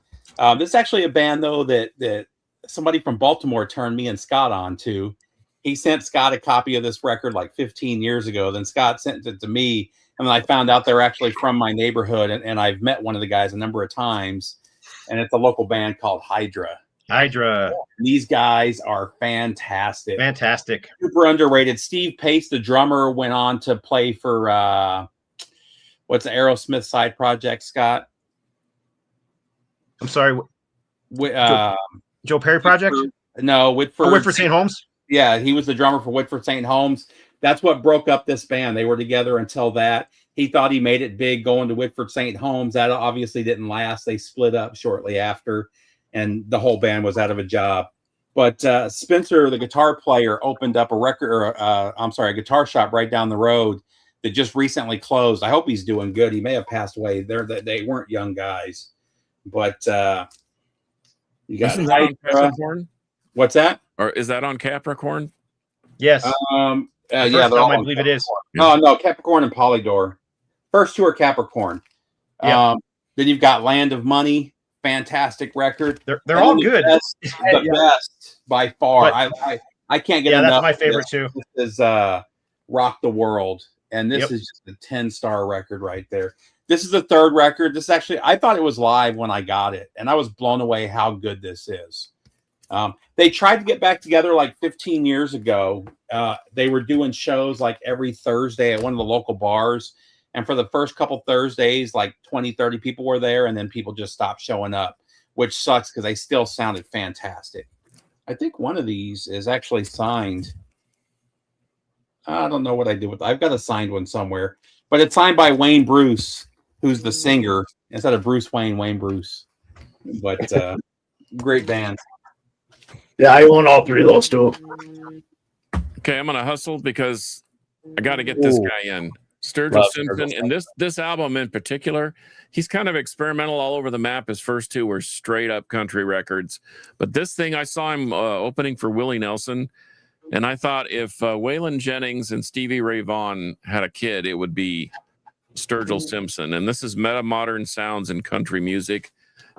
Speaker 3: This is actually a band though that somebody from Baltimore turned me and Scott on to. He sent Scott a copy of this record like 15 years ago. Then Scott sent it to me, and then I found out they're actually from my neighborhood, and I've met one of the guys a number of times. And it's a local band called Hydra.
Speaker 1: Hydra.
Speaker 3: These guys are fantastic.
Speaker 1: Fantastic.
Speaker 3: Super underrated. Steve Pace, the drummer, went on to play for what's the Aerosmith side project, Scott?
Speaker 1: I'm sorry. Joe Perry Project?
Speaker 3: Whitford.
Speaker 1: Oh, Whitford St. Holmes?
Speaker 3: Yeah, he was the drummer for Whitford St. Holmes. That's what broke up this band. They were together until that. He thought he made it big going to Whitford St. Holmes. That obviously didn't last. They split up shortly after, and the whole band was out of a job. But Spencer, the guitar player, opened up a guitar shop right down the road that just recently closed. I hope he's doing good. He may have passed away. They weren't young guys, but you got
Speaker 2: Isn't that on Capricorn?
Speaker 3: What's that?
Speaker 2: Or is that on Capricorn?
Speaker 1: Yes.
Speaker 3: Yeah,
Speaker 1: I believe it is.
Speaker 3: Oh no, Capricorn and Polydor. First two are Capricorn.
Speaker 1: Yeah.
Speaker 3: Then you've got Land of Money, fantastic record.
Speaker 1: They're all good.
Speaker 3: The best by far. But, I can't get enough.
Speaker 1: That's my favorite too.
Speaker 3: This is Rock the World, and this is just a 10-star record right there. This is the third record. This actually, I thought it was live when I got it, and I was blown away how good this is. They tried to get back together like 15 years ago. They were doing shows like every Thursday at one of the local bars. And for the first couple Thursdays, like 20, 30 people were there. And then people just stopped showing up, which sucks because they still sounded fantastic. I think one of these is actually signed. I don't know what I did with it. I've got a signed one somewhere. But it's signed by Wayne Bruce, who's the singer. Instead of Bruce Wayne, Wayne Bruce. But great band.
Speaker 4: Yeah, I own all three of those too.
Speaker 2: Okay, I'm gonna hustle because I got to get this guy in. Sturgill Simpson, and this album in particular, he's kind of experimental all over the map. His first two were straight up country records, but this thing I saw him opening for Willie Nelson, and I thought if Waylon Jennings and Stevie Ray Vaughan had a kid, it would be Sturgill Simpson. And this is meta modern sounds in country music.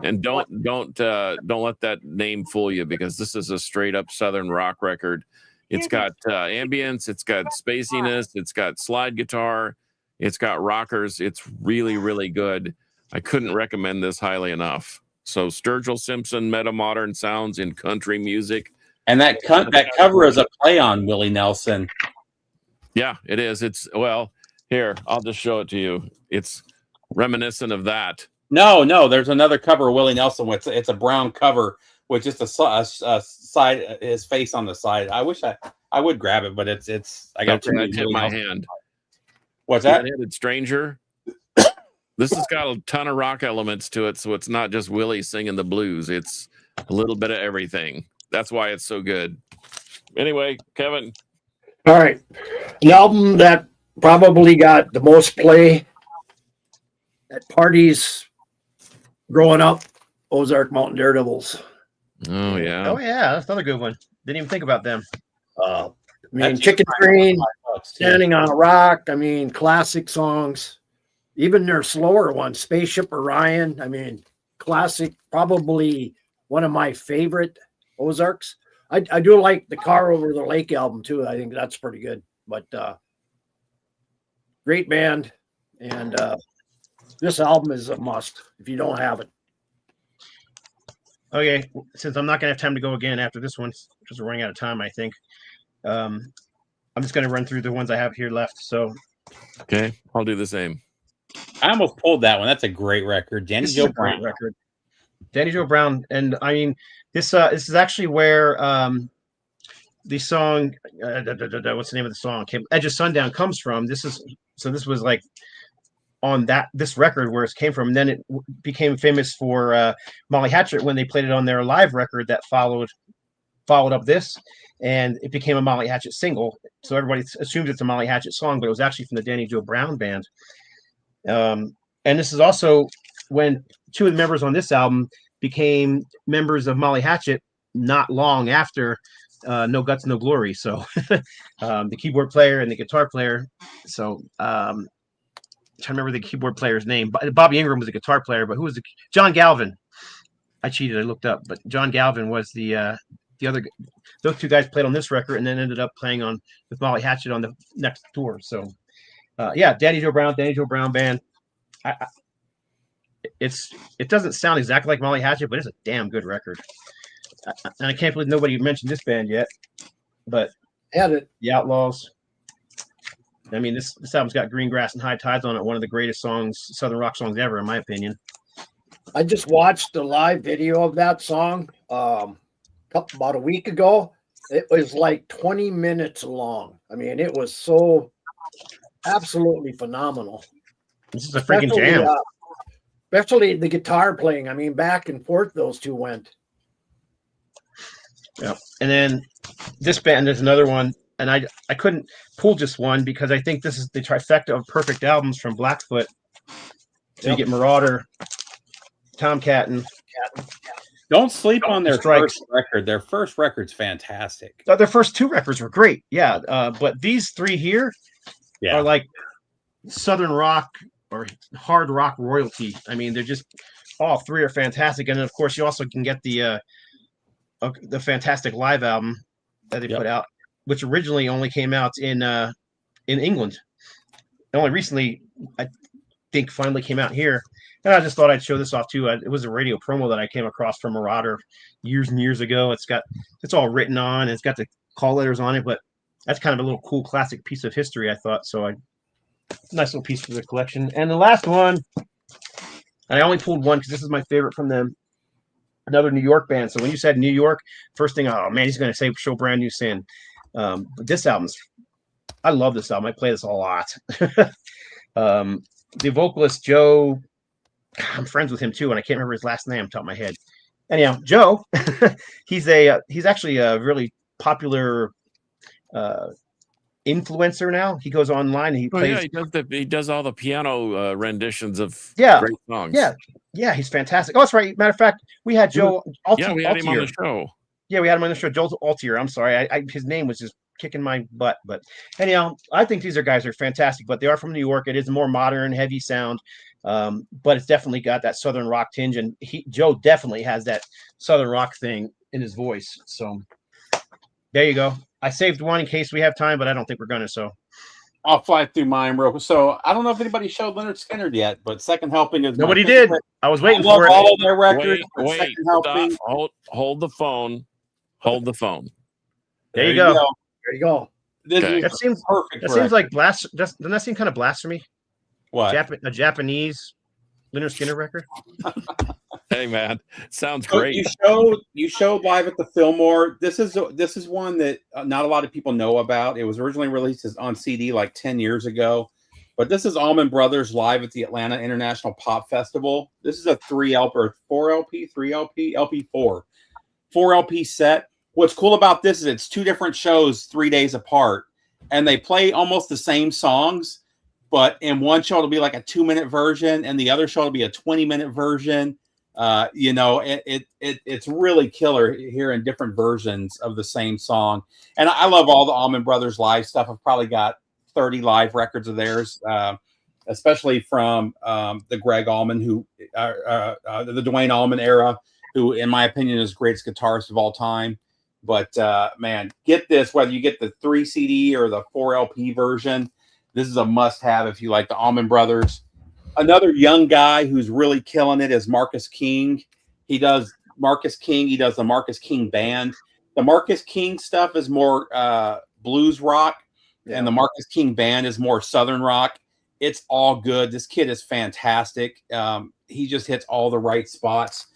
Speaker 2: And don't let that name fool you, because this is a straight up Southern rock record. It's got ambience, it's got spaciness, it's got slide guitar, it's got rockers. It's really, really good. I couldn't recommend this highly enough. So Sturgill Simpson, meta modern sounds in country music.
Speaker 3: And that cover is a play on Willie Nelson.
Speaker 2: Yeah, it is. Here, I'll just show it to you. It's reminiscent of that.
Speaker 3: No, there's another cover of Willie Nelson. It's a brown cover with just a side, his face on the side. I wish I would grab it, but it's. I got
Speaker 2: it in my hand.
Speaker 3: What's that?
Speaker 2: Red-Headed Stranger. This has got a ton of rock elements to it, so it's not just Willie singing the blues. It's a little bit of everything. That's why it's so good. Anyway, Kevin.
Speaker 4: All right, the album that probably got the most play at parties growing up, Ozark Mountain Daredevils.
Speaker 2: Oh yeah,
Speaker 1: that's another good one. Didn't even think about them.
Speaker 4: Chicken Train, Standing on a Rock. Classic songs. Even their slower ones, Spaceship Orion. Classic. Probably one of my favorite Ozarks. I do like the Car Over the Lake album too. I think that's pretty good. But great band, and this album is a must if you don't have it.
Speaker 1: Okay, since I'm not going to have time to go again after this one, because we're running out of time, I think. I'm just going to run through the ones I have here left. So,
Speaker 2: okay, I'll do the same.
Speaker 3: I almost pulled that one. That's a great record. Danny Joe Brown
Speaker 1: record. Danny Joe Brown, and this is actually where the song what's the name of the song? Edge of Sundown comes from. This was like on this record where it came from, and then it became famous for Molly Hatchet when they played it on their live record that followed up this, and it became a Molly Hatchet single. So everybody assumes it's a Molly Hatchet song, but it was actually from the Danny Joe Brown band. And this is also when two of the members on this album became members of Molly Hatchet not long after No Guts, No Glory. So the keyboard player and the guitar player. So I'm trying to remember the keyboard player's name. Bobby Ingram was a guitar player, but who was John Galvin? I cheated. I looked up, but John Galvin was the other. Those two guys played on this record and then ended up playing on with Molly Hatchet on the next tour. So yeah, Danny Joe Brown band. It doesn't sound exactly like Molly Hatchet, but it's a damn good record. And I can't believe nobody mentioned this band yet, but
Speaker 4: Had it.
Speaker 1: The Outlaws. I mean, this album's got Green Grass and High Tides on it. One of the greatest Southern rock songs ever, in my opinion.
Speaker 4: I just watched the live video of that song about a week ago. It was like 20 minutes long. I mean, it was so absolutely phenomenal.
Speaker 1: This is a freaking jam.
Speaker 4: Especially the guitar playing. I mean, back and forth those two went.
Speaker 1: Yeah. And then this band, there's another one, and I couldn't pull just one because I think this is the trifecta of perfect albums from Blackfoot. So you get Marauder, Tomcat, and
Speaker 3: Don't sleep on their
Speaker 1: Strikes.
Speaker 3: first record. Their first record's fantastic.
Speaker 1: their first two records were great. Yeah. But these three here are like Southern rock or hard rock royalty. I mean, they're just all three are fantastic. And then of course you also can get the fantastic live album that they put out, which originally only came out in England. And only recently, I think, finally came out here. And I just thought I'd show this off too. It was a radio promo that I came across from Marauder years and years ago. It's all written on, and it's got the call letters on it, but that's kind of a little cool classic piece of history, I thought. So nice little piece for the collection. And the last one, and I only pulled one because this is my favorite from them. Another New York band. So when you said New York, first thing, oh man, he's going to say Show Brand New Sin. But this I love this album. I play this a lot. The vocalist Joe, I'm friends with him too, and I can't remember his last name top of my head. Anyhow, Joe, he's actually a really popular influencer now. He goes online and he plays.
Speaker 2: Yeah, he does all the piano renditions of
Speaker 1: great
Speaker 2: songs.
Speaker 1: Yeah, he's fantastic. Oh, that's right. Matter of fact, we had Joe.
Speaker 2: We had him on the show.
Speaker 1: Yeah, we had him on the show. Joel Altier. I'm sorry, his name was just kicking my butt. But anyhow, I think these guys are fantastic. But they are from New York. It is a more modern, heavy sound, but it's definitely got that Southern rock tinge. And Joe definitely has that Southern rock thing in his voice. So there you go. I saved one in case we have time, but I don't think we're gonna. So
Speaker 3: I'll fly through mine real quick. So I don't know if anybody showed Leonard Skinner yet, but Second Helping is
Speaker 1: nobody did. I was waiting
Speaker 3: for
Speaker 1: for
Speaker 3: all
Speaker 1: it.
Speaker 3: of their records.
Speaker 2: Wait,
Speaker 3: Second Helping.
Speaker 2: Hold the phone. Hold the phone.
Speaker 1: There you go.
Speaker 4: There you go.
Speaker 3: This
Speaker 2: Okay.
Speaker 3: is
Speaker 1: That seems
Speaker 3: perfect.
Speaker 1: That
Speaker 3: record.
Speaker 1: seems like doesn't that seem kind of blasphemy?
Speaker 3: what?
Speaker 1: A Japanese Leonard Skinner record?
Speaker 2: Hey man, sounds
Speaker 3: So
Speaker 2: great.
Speaker 3: You showed live at the Fillmore. This is one that not a lot of people know about. It was originally released on CD like 10 years ago, but this is Allman Brothers live at the Atlanta International Pop Festival. This is a 3 LP or 4 LP, LP4 LP set. What's cool about this is it's two different shows 3 days apart, and they play almost the same songs, but in one show it'll be like a 2-minute version, and the other show will be a 20-minute version. It's really killer hearing different versions of the same song. And I love all the Allman Brothers live stuff. I've probably got 30 live records of theirs, especially from the Greg Allman, the Dwayne Allman era, who in my opinion is the greatest guitarist of all time. But man, get this, whether you get the 3 CD or the 4 LP version, this is a must have if you like the Allman Brothers. Another young guy who's really killing it is Marcus King. He does the Marcus King Band. The Marcus King stuff is more blues rock, and the Marcus King Band is more Southern rock. It's all good. This kid is fantastic. He just hits all the right spots.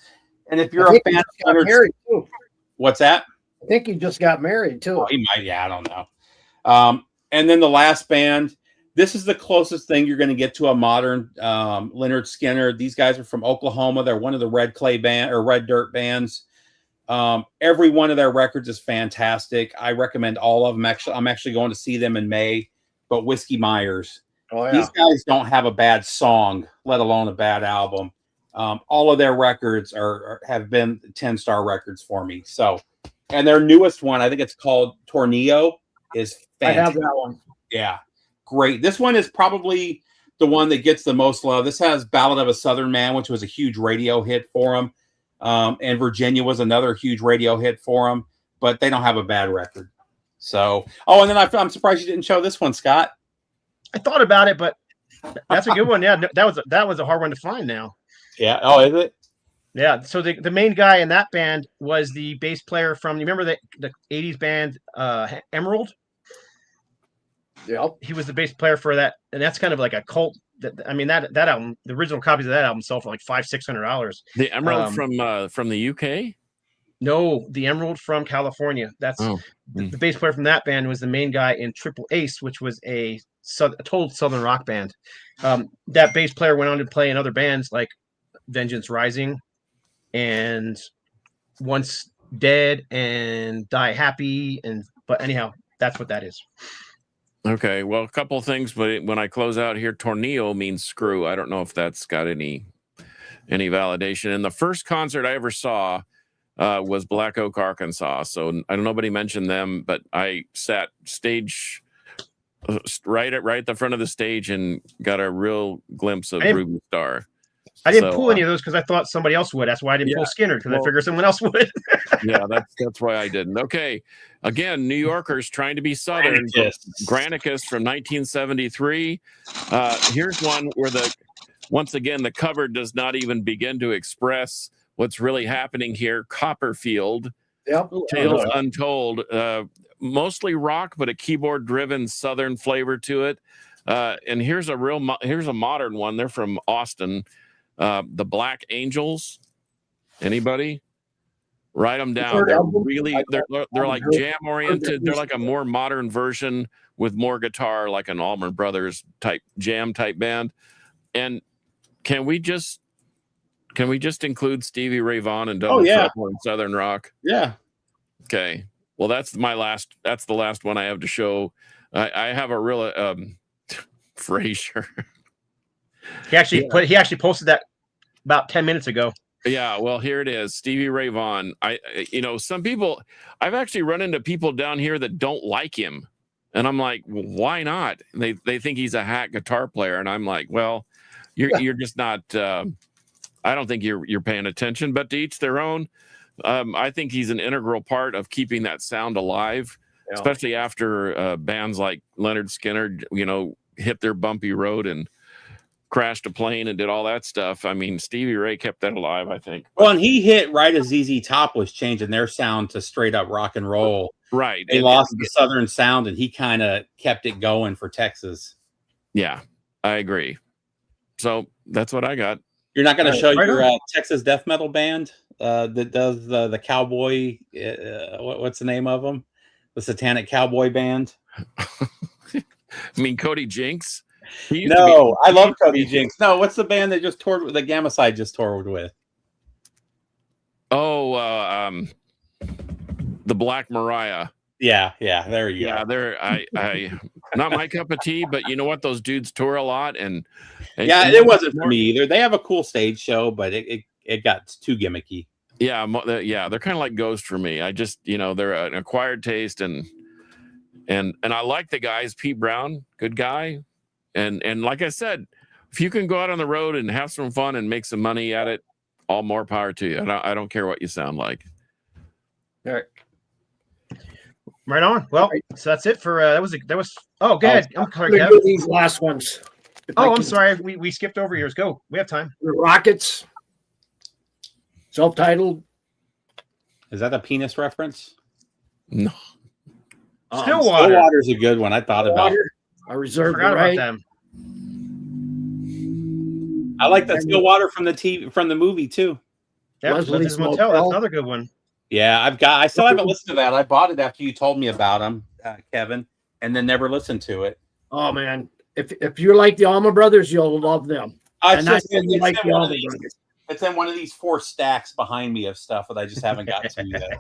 Speaker 3: And if you're a fan of Leonard,
Speaker 4: married too.
Speaker 3: What's that?
Speaker 4: I think he just got married too.
Speaker 3: Oh, he might. Yeah, I don't know. And then the last band. This is the closest thing you're going to get to a modern Leonard Skinner. These guys are from Oklahoma. They're one of the Red Dirt bands. Every one of their records is fantastic. I recommend all of them. I'm actually going to see them in May. But Whiskey Myers.
Speaker 4: Oh, yeah.
Speaker 3: These guys don't have a bad song, let alone a bad album. All of their records have been 10-star records for me. So, and their newest one, I think it's called Tornillo, is fantastic.
Speaker 4: I have that one.
Speaker 3: Yeah, great. This one is probably the one that gets the most love. This has Ballad of a Southern Man, which was a huge radio hit for them. And Virginia was another huge radio hit for them, but they don't have a bad record. So, and then I'm surprised you didn't show this one, Scott.
Speaker 1: I thought about it, but that's a good one. Yeah, that was a hard one to find now.
Speaker 3: Yeah. Oh, is it?
Speaker 1: Yeah. So the main guy in that band was the bass player from, you remember the 80s band Emerald?
Speaker 4: Yep.
Speaker 1: He was the bass player for that, and that's kind of like a cult. That album, the original copies of that album sell for like $500-$600.
Speaker 2: The Emerald from the UK?
Speaker 1: No, the Emerald from California. That's the bass player from that band was the main guy in Triple Ace, which was a total Southern rock band. That bass player went on to play in other bands like Vengeance Rising and Once Dead and Die Happy, but anyhow, that's what that is.
Speaker 2: Okay, well, a couple of things, but when I close out here, Tornillo means screw. I don't know if that's got any validation. And the first concert I ever saw was Black Oak, Arkansas. So I don't know, nobody mentioned them, but I sat stage right at the front of the stage and got a real glimpse of Ruby Starr.
Speaker 1: I didn't pull any of those because I thought somebody else would. That's why I didn't pull Skinner, because I figured someone else would.
Speaker 2: Yeah, that's why I didn't. Okay, again, New Yorkers trying to be Southern. Granicus from 1973. Here's one where once again the cover does not even begin to express what's really happening here. Copperfield.
Speaker 4: Yep.
Speaker 2: Tales Untold. Mostly rock, but a keyboard-driven Southern flavor to it. And here's a modern one. They're from Austin. The Black Angels. Anybody? Write them down. They're like jam oriented. They're like a more modern version with more guitar, like an Allman Brothers type jam type band. And can we just include Stevie Ray Vaughan and Double Trouble in Southern rock?
Speaker 3: Yeah.
Speaker 2: Okay. Well, that's the last one I have to show. I have a real Frasier.
Speaker 1: He actually posted that about 10 minutes ago.
Speaker 2: Yeah, well, here it is. Stevie Ray Vaughan. Some people, I've actually run into people down here that don't like him. And I'm like, well, why not? They think he's a hack guitar player. And I'm like, well, you're just not, I don't think you're paying attention, but to each their own. I think he's an integral part of keeping that sound alive, especially after bands like Leonard Skinner, hit their bumpy road and crashed a plane and did all that stuff. I mean, Stevie Ray kept that alive, I think.
Speaker 3: Well, and he hit right as ZZ Top was changing their sound to straight up rock and roll.
Speaker 2: Right.
Speaker 3: They lost the Southern sound, and he kind of kept it going for Texas.
Speaker 2: Yeah, I agree. So that's what I got.
Speaker 3: You're not going to show your Texas death metal band that does the cowboy. What's the name of them? The Satanic Cowboy Band.
Speaker 2: I mean, Cody Jinks.
Speaker 3: No, I love Cody Jinks. No, what's the band that just toured with the Gamma Side just toured with?
Speaker 2: Oh, the Black Mariah.
Speaker 3: Yeah, there you go.
Speaker 2: Yeah, they're I not my cup of tea, but you know what? Those dudes tour a lot, and
Speaker 3: it wasn't for me either. They have a cool stage show, but it got too gimmicky.
Speaker 2: Yeah, they're kind of like Ghost for me. I just, they're an acquired taste, and I like the guys. Pete Brown, good guy, and like I said, if you can go out on the road and have some fun and make some money at it, all more power to you. I don't care what you sound like.
Speaker 1: All right. Right on. Well, so that's it for that was. Oh, go ahead. I'm sorry, Kev.
Speaker 4: These last ones.
Speaker 1: I'm sorry. We skipped over yours. Go. We have time.
Speaker 4: The Rockets. Self-titled.
Speaker 3: Is that a penis reference?
Speaker 2: No.
Speaker 1: Stillwater.
Speaker 3: Stillwater's a good one. I thought about it.
Speaker 4: I reserved
Speaker 1: Forgot
Speaker 4: the right.
Speaker 1: about them.
Speaker 3: I like that Stillwater from the movie too.
Speaker 1: Yeah, Leslie's Motel. That's another good one.
Speaker 3: Yeah, I still haven't listened to that. I bought it after you told me about them, Kevin, and then never listened to it.
Speaker 4: Oh man, if you like the Allman Brothers, you'll love them.
Speaker 3: It's in one of these 4 stacks behind me of stuff that I just haven't gotten to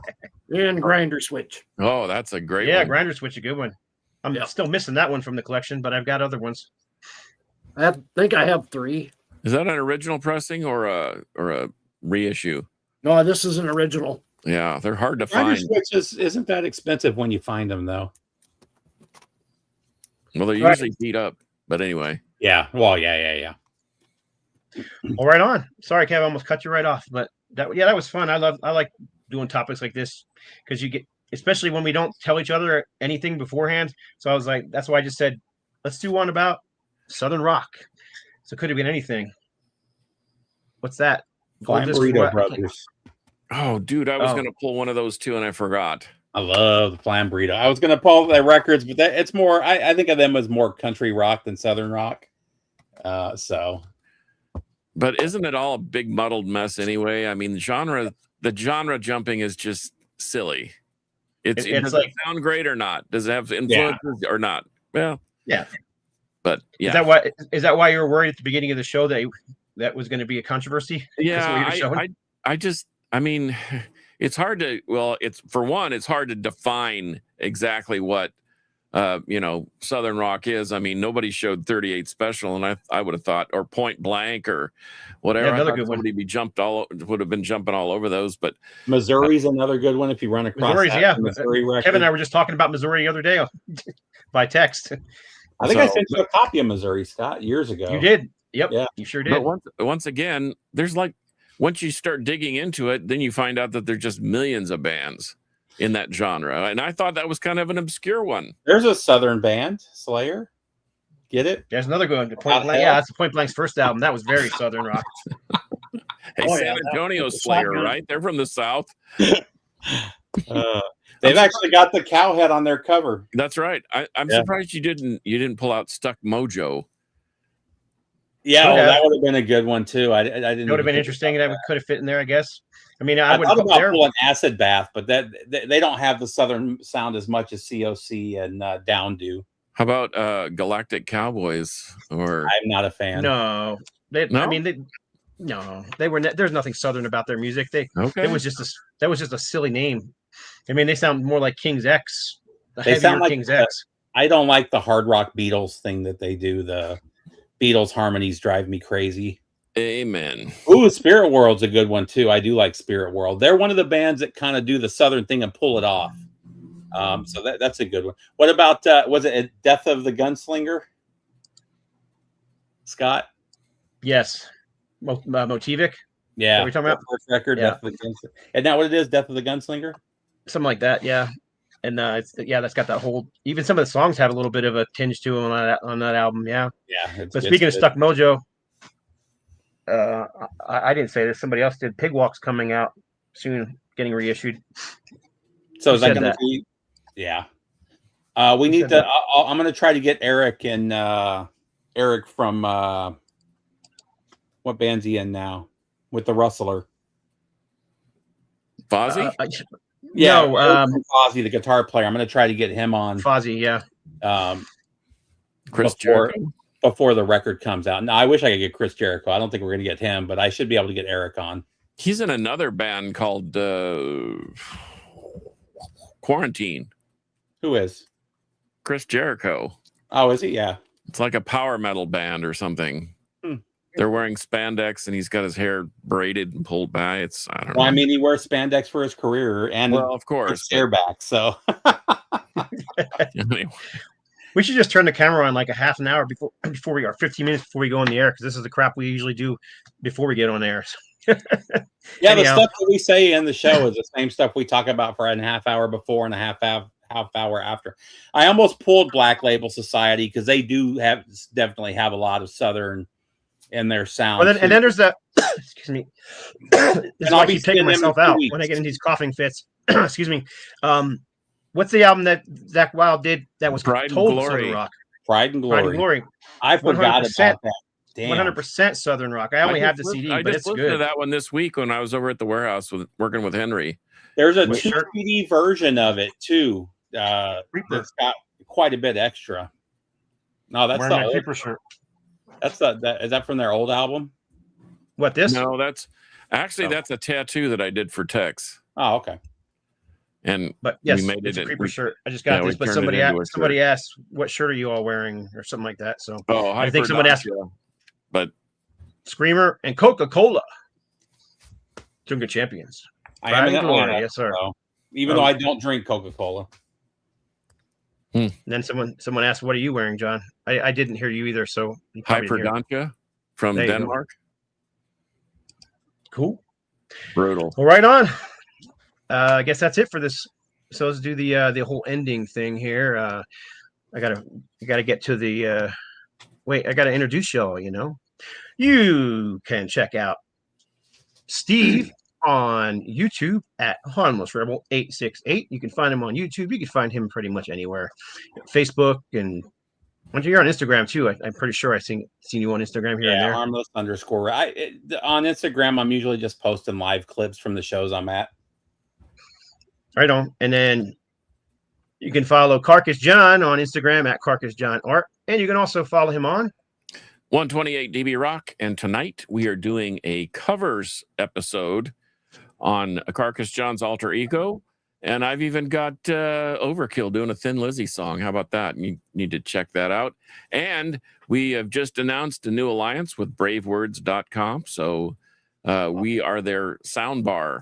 Speaker 3: yet.
Speaker 4: And Grinder Switch.
Speaker 2: Oh, that's a great one.
Speaker 1: Yeah, Grinder Switch, a good one. I'm still missing that one from the collection, but I've got other ones.
Speaker 4: I think I have 3.
Speaker 2: Is that an original pressing or a reissue?
Speaker 4: No, this is an original.
Speaker 2: Yeah, they're hard to
Speaker 3: Grinder
Speaker 2: find.
Speaker 3: switches isn't that expensive when you find them, though.
Speaker 2: Well, they're
Speaker 4: Right.
Speaker 2: usually beat up, but anyway.
Speaker 3: Yeah. Well, yeah.
Speaker 1: Well, right on. Sorry, Kev, I almost cut you right off, but that was fun. I like doing topics like this because you get, especially when we don't tell each other anything beforehand. So I was like, that's why I just said, let's do one about Southern rock. So it could have been anything. What's that? Gold disc
Speaker 3: Flamburrito
Speaker 1: what?
Speaker 3: Brothers.
Speaker 2: Oh, dude, I was
Speaker 1: Oh.
Speaker 2: going to pull one of those too, and I forgot.
Speaker 3: I love the Flamburrito. I was gonna pull their records, but it's more. I think of them as more country rock than Southern rock. So
Speaker 2: But isn't it all a big muddled mess anyway? I mean, the genre jumping is just silly. It's does
Speaker 1: like,
Speaker 2: it sound great or not? Does it have influences or not? Well,
Speaker 1: yeah.
Speaker 2: But yeah,
Speaker 1: Is that why you were worried at the beginning of the show that was going to be a controversy?
Speaker 2: I mean, it's hard to, it's hard to define exactly what, Southern rock is. I mean, nobody showed 38 Special, and I would have thought, or Point Blank or whatever.
Speaker 1: Yeah, another
Speaker 2: I thought
Speaker 1: good one.
Speaker 2: somebody would have been jumping all over those, but
Speaker 3: Missouri's another good one if you run across
Speaker 1: Missouri's,
Speaker 3: that.
Speaker 1: yeah.
Speaker 3: Missouri record.
Speaker 1: Kevin and I were just talking about Missouri the other day by text.
Speaker 3: I think I
Speaker 2: So-
Speaker 3: sent you a copy of Missouri, Scott, years ago.
Speaker 1: You did. Yep.
Speaker 3: Yeah.
Speaker 1: You sure did.
Speaker 2: but once again, there's once you start digging into it, then you find out that there's just millions of bands in that genre. And I thought that was kind of an obscure one.
Speaker 3: There's a Southern band, Slayer. Get it?
Speaker 1: There's another good one.
Speaker 3: Out
Speaker 1: Point
Speaker 3: of
Speaker 1: Blank.
Speaker 3: hell.
Speaker 1: Yeah, that's Point Blank's first album. That was very Southern rock.
Speaker 2: Hey,
Speaker 4: Oh,
Speaker 2: San
Speaker 4: yeah,
Speaker 2: Antonio
Speaker 4: that-
Speaker 2: Slayer,
Speaker 4: shotgun.
Speaker 2: right? They're from the South.
Speaker 3: They've actually got the cow head on their cover.
Speaker 2: That's right. I'm
Speaker 3: Yeah.
Speaker 2: surprised you didn't pull out Stuck Mojo.
Speaker 3: Yeah,
Speaker 1: Could have.
Speaker 3: that would have been a good one too. I didn't.
Speaker 1: It would have
Speaker 3: even
Speaker 1: been
Speaker 3: think
Speaker 1: interesting,
Speaker 3: about
Speaker 1: and that could have fit in there, I guess. I mean, I
Speaker 3: I
Speaker 1: would
Speaker 3: thought about
Speaker 1: there.
Speaker 3: pulling Acid Bath, but they don't have the Southern sound as much as COC and Down do.
Speaker 2: How about Galactic Cowboys? Or
Speaker 3: I'm not a fan.
Speaker 1: No, I
Speaker 2: No?
Speaker 1: mean, they were. There's nothing Southern about their music.
Speaker 2: okay,
Speaker 1: It was just that was just a silly name. I mean, they sound more like King's X.
Speaker 3: They sound like
Speaker 1: King's X.
Speaker 3: I don't like the hard rock Beatles thing that they do. The Beatles harmonies drive me crazy.
Speaker 2: amen.
Speaker 3: Ooh, Spirit World's a good one too. I do like Spirit World. They're one of the bands that kind of do the Southern thing and pull it off. So that's a good one. What about was it Death of the Gunslinger? Scott?
Speaker 1: Yes, Motivic,
Speaker 3: Yeah.
Speaker 1: What are we talking about?
Speaker 3: Their first record,
Speaker 1: Yeah.
Speaker 3: Death of the Gunslinger. Isn't that what it is? Death of the Gunslinger?
Speaker 1: something like that. Yeah, and that's got that whole. Even some of the songs have a little bit of a tinge to them on that album. Yeah.
Speaker 3: Yeah.
Speaker 1: But speaking of Stuck Mojo, I didn't say this. Somebody else did. Pigwalk's coming out soon, getting reissued.
Speaker 3: So is
Speaker 1: Who
Speaker 3: that
Speaker 1: said
Speaker 3: going to
Speaker 1: that?
Speaker 3: be? Yeah. We
Speaker 1: Who
Speaker 3: need
Speaker 1: said
Speaker 3: to.
Speaker 1: that?
Speaker 3: I'm going to try to get Eric and Eric from what band's he in now with the Rustler?
Speaker 2: Fozzy?
Speaker 3: Yeah,
Speaker 1: No,
Speaker 3: Eric from Fozzy, the guitar player. I'm going to try to get him on
Speaker 1: Fozzy. Yeah.
Speaker 2: Chris
Speaker 3: before
Speaker 2: Jericho?
Speaker 3: before the record comes out. Now, I wish I could get Chris Jericho. I don't think we're going to get him, but I should be able to get Eric on.
Speaker 2: He's in another band called Quarantine.
Speaker 3: Who is?
Speaker 2: Chris Jericho.
Speaker 3: Oh, is he? Yeah.
Speaker 2: It's like a power metal band or something.
Speaker 3: Hmm.
Speaker 2: They're wearing spandex and he's got his hair braided and pulled back. I don't know.
Speaker 3: Well, I mean, he wears spandex for his career and
Speaker 2: well, of
Speaker 3: his
Speaker 2: course.
Speaker 3: hair back. So
Speaker 2: Anyway,
Speaker 1: We should just turn the camera on like a half an hour before we are 15 minutes before we go on the air, because this is the crap we usually do before we get on air.
Speaker 3: yeah,
Speaker 1: Anyhow.
Speaker 3: the stuff that we say in the show is the same stuff we talk about for a half hour before and a half hour after. I almost pulled Black Label Society because they do definitely have a lot of Southern in their sound.
Speaker 1: And then there's that. Excuse me. This is
Speaker 3: I'll
Speaker 1: why I
Speaker 3: be
Speaker 1: keep taking
Speaker 3: seeing them in
Speaker 1: myself
Speaker 3: 2
Speaker 1: out
Speaker 3: weeks.
Speaker 1: when I get into these coughing fits. Excuse me. What's the album that Zach Wilde did that was
Speaker 2: Pride and
Speaker 1: total
Speaker 2: Glory.
Speaker 1: Southern rock?
Speaker 3: Pride and Glory.
Speaker 1: Pride and Glory.
Speaker 3: I forgot
Speaker 1: 100%.
Speaker 3: about that. Damn.
Speaker 1: 100% Southern rock. I only have the CD,
Speaker 2: I
Speaker 1: but
Speaker 2: just
Speaker 1: it's
Speaker 2: listened to
Speaker 1: good.
Speaker 2: that one this week when I was over at the warehouse working with Henry.
Speaker 3: There's a
Speaker 1: Wait,
Speaker 3: 2
Speaker 1: sure.
Speaker 3: CD version of it too.
Speaker 1: Reaper.
Speaker 3: That's got quite a bit extra. No, that's
Speaker 1: Wearing
Speaker 3: the
Speaker 1: my
Speaker 3: old,
Speaker 1: Reaper shirt.
Speaker 3: is that from their old album?
Speaker 1: What, this?
Speaker 2: No, that's
Speaker 3: Oh.
Speaker 2: that's a tattoo that I did for Tex.
Speaker 3: Oh, okay.
Speaker 1: But
Speaker 2: we
Speaker 1: yes,
Speaker 2: made
Speaker 1: it's
Speaker 2: it
Speaker 1: a
Speaker 2: in-
Speaker 1: Creeper
Speaker 2: we-
Speaker 1: shirt. I just got
Speaker 2: yeah,
Speaker 1: this,
Speaker 2: we
Speaker 1: but
Speaker 2: turned
Speaker 1: somebody
Speaker 2: it into a
Speaker 1: somebody asked, what shirt are you all wearing, or something like that. So
Speaker 2: Oh,
Speaker 1: I think someone asked.
Speaker 2: but
Speaker 1: Screamer, and Coca-Cola. Two good champions.
Speaker 3: I
Speaker 1: Pride
Speaker 3: am in
Speaker 1: and glory,
Speaker 3: Atlanta,
Speaker 1: yes, sir.
Speaker 3: so, even though I don't drink Coca-Cola.
Speaker 1: And then someone asked, "What are you wearing, John?" I didn't hear you either, so you probably didn't hear.
Speaker 2: Hyperdontia from
Speaker 1: There you go.
Speaker 2: Denmark.
Speaker 1: Cool.
Speaker 2: Brutal.
Speaker 1: Well, right on. I guess that's it for this. So let's do the whole ending thing here. I gotta get to the. Wait, I gotta introduce y'all. You can check out Steve on YouTube at Harmless Rebel 868. You can find him on YouTube. You can find him pretty much anywhere, Facebook, and you're on Instagram too. I'm pretty sure I've seen you on Instagram here and there.
Speaker 3: Harmless _. On Instagram, I'm usually just posting live clips from the shows I'm at.
Speaker 1: Right on. And then you can follow Carcass John on Instagram at Carcass John Art, and you can also follow him on
Speaker 2: 128 DB Rock. And tonight we are doing a covers episode on Carcass John's Alter Ego. And I've even got Overkill doing a Thin Lizzy song. How about that? You need to check that out. And we have just announced a new alliance with bravewords.com. So we are their soundbar.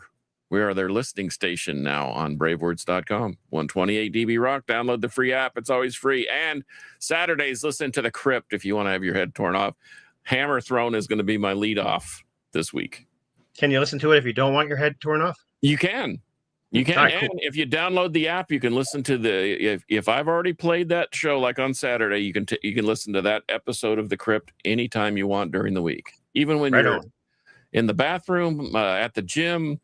Speaker 2: We are their listening station now on bravewords.com. 128 DB Rock. Download the free app. It's always free. And Saturdays, listen to The Crypt if you want to have your head torn off. Hammer Throne is going to be my lead off this week.
Speaker 1: Can you listen to it if you don't want your head torn off?
Speaker 2: You can. You can.
Speaker 1: Right,
Speaker 2: and
Speaker 1: cool.
Speaker 2: if you download the app, you can listen to if I've already played that show, like on Saturday, you can listen to that episode of The Crypt anytime you want during the week. Even when
Speaker 1: Right
Speaker 2: you're
Speaker 1: on.
Speaker 2: in the bathroom, at the gym,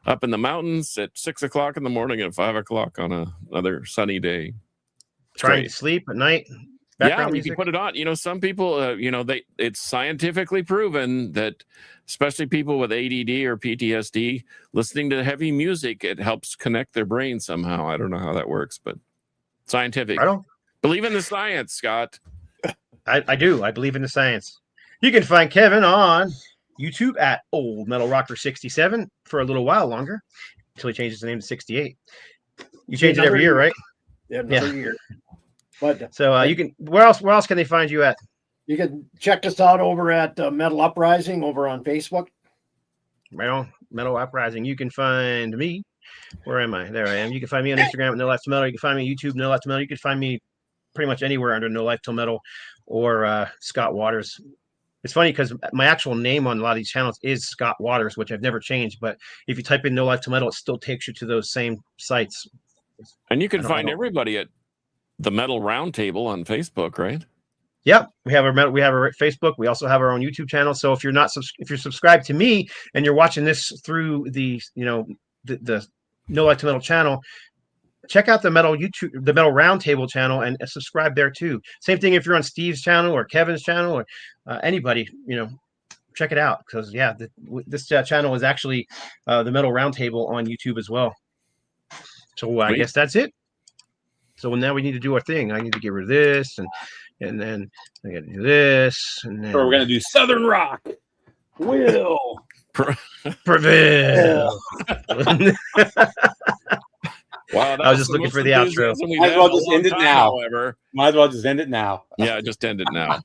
Speaker 2: up in the mountains at 6 o'clock in the morning and 5 o'clock on another sunny day.
Speaker 1: Trying
Speaker 2: Great.
Speaker 1: to sleep at night.
Speaker 2: Yeah,
Speaker 1: Background
Speaker 2: you
Speaker 1: music.
Speaker 2: can put it on. Some people, it's scientifically proven that, especially people with ADD or PTSD, listening to heavy music, it helps connect their brain somehow. I don't know how that works, but scientific.
Speaker 1: Right on.
Speaker 2: Believe in the science, Scott.
Speaker 1: I do. I believe in the science. You can find Kevin on YouTube at Old Metal Rocker 67 for a little while longer until he changes the name to 68. You change it every year, right?
Speaker 4: Another year. But
Speaker 1: So you can. Where else can they find you at?
Speaker 4: you can check us out over at Metal Uprising over on Facebook.
Speaker 1: Right on. Metal Uprising. You can find me. Where am I? There I am. You can find me on Instagram at No Life Till Metal. You can find me on YouTube, No Life Till Metal. You can find me pretty much anywhere under No Life Till Metal or Scott Waters. It's funny because my actual name on a lot of these channels is Scott Waters, which I've never changed. But if you type in No Life Till Metal, it still takes you to those same sites.
Speaker 2: And you can
Speaker 1: I
Speaker 2: find
Speaker 1: don't-
Speaker 2: everybody at the Metal Roundtable on Facebook, right?
Speaker 1: Yep, we have our Facebook. We also have our own YouTube channel. So if you're subscribed to me and you're watching this through the the No Life Till Metal channel, check out the Metal Roundtable channel and subscribe there too. Same thing if you're on Steve's channel or Kevin's channel or anybody, check it out because this channel is actually the Metal Roundtable on YouTube as well. So I
Speaker 2: Sweet.
Speaker 1: guess that's it. So now we need to do our thing. I need to get rid of this and then I got to do this and then
Speaker 3: So we're gonna do Southern Rock. Will
Speaker 1: prevail.
Speaker 2: Wow,
Speaker 1: I was just looking for the outro.
Speaker 3: Might as well just end it now.
Speaker 2: However,
Speaker 3: might as well just end it now.
Speaker 2: yeah, just end it now.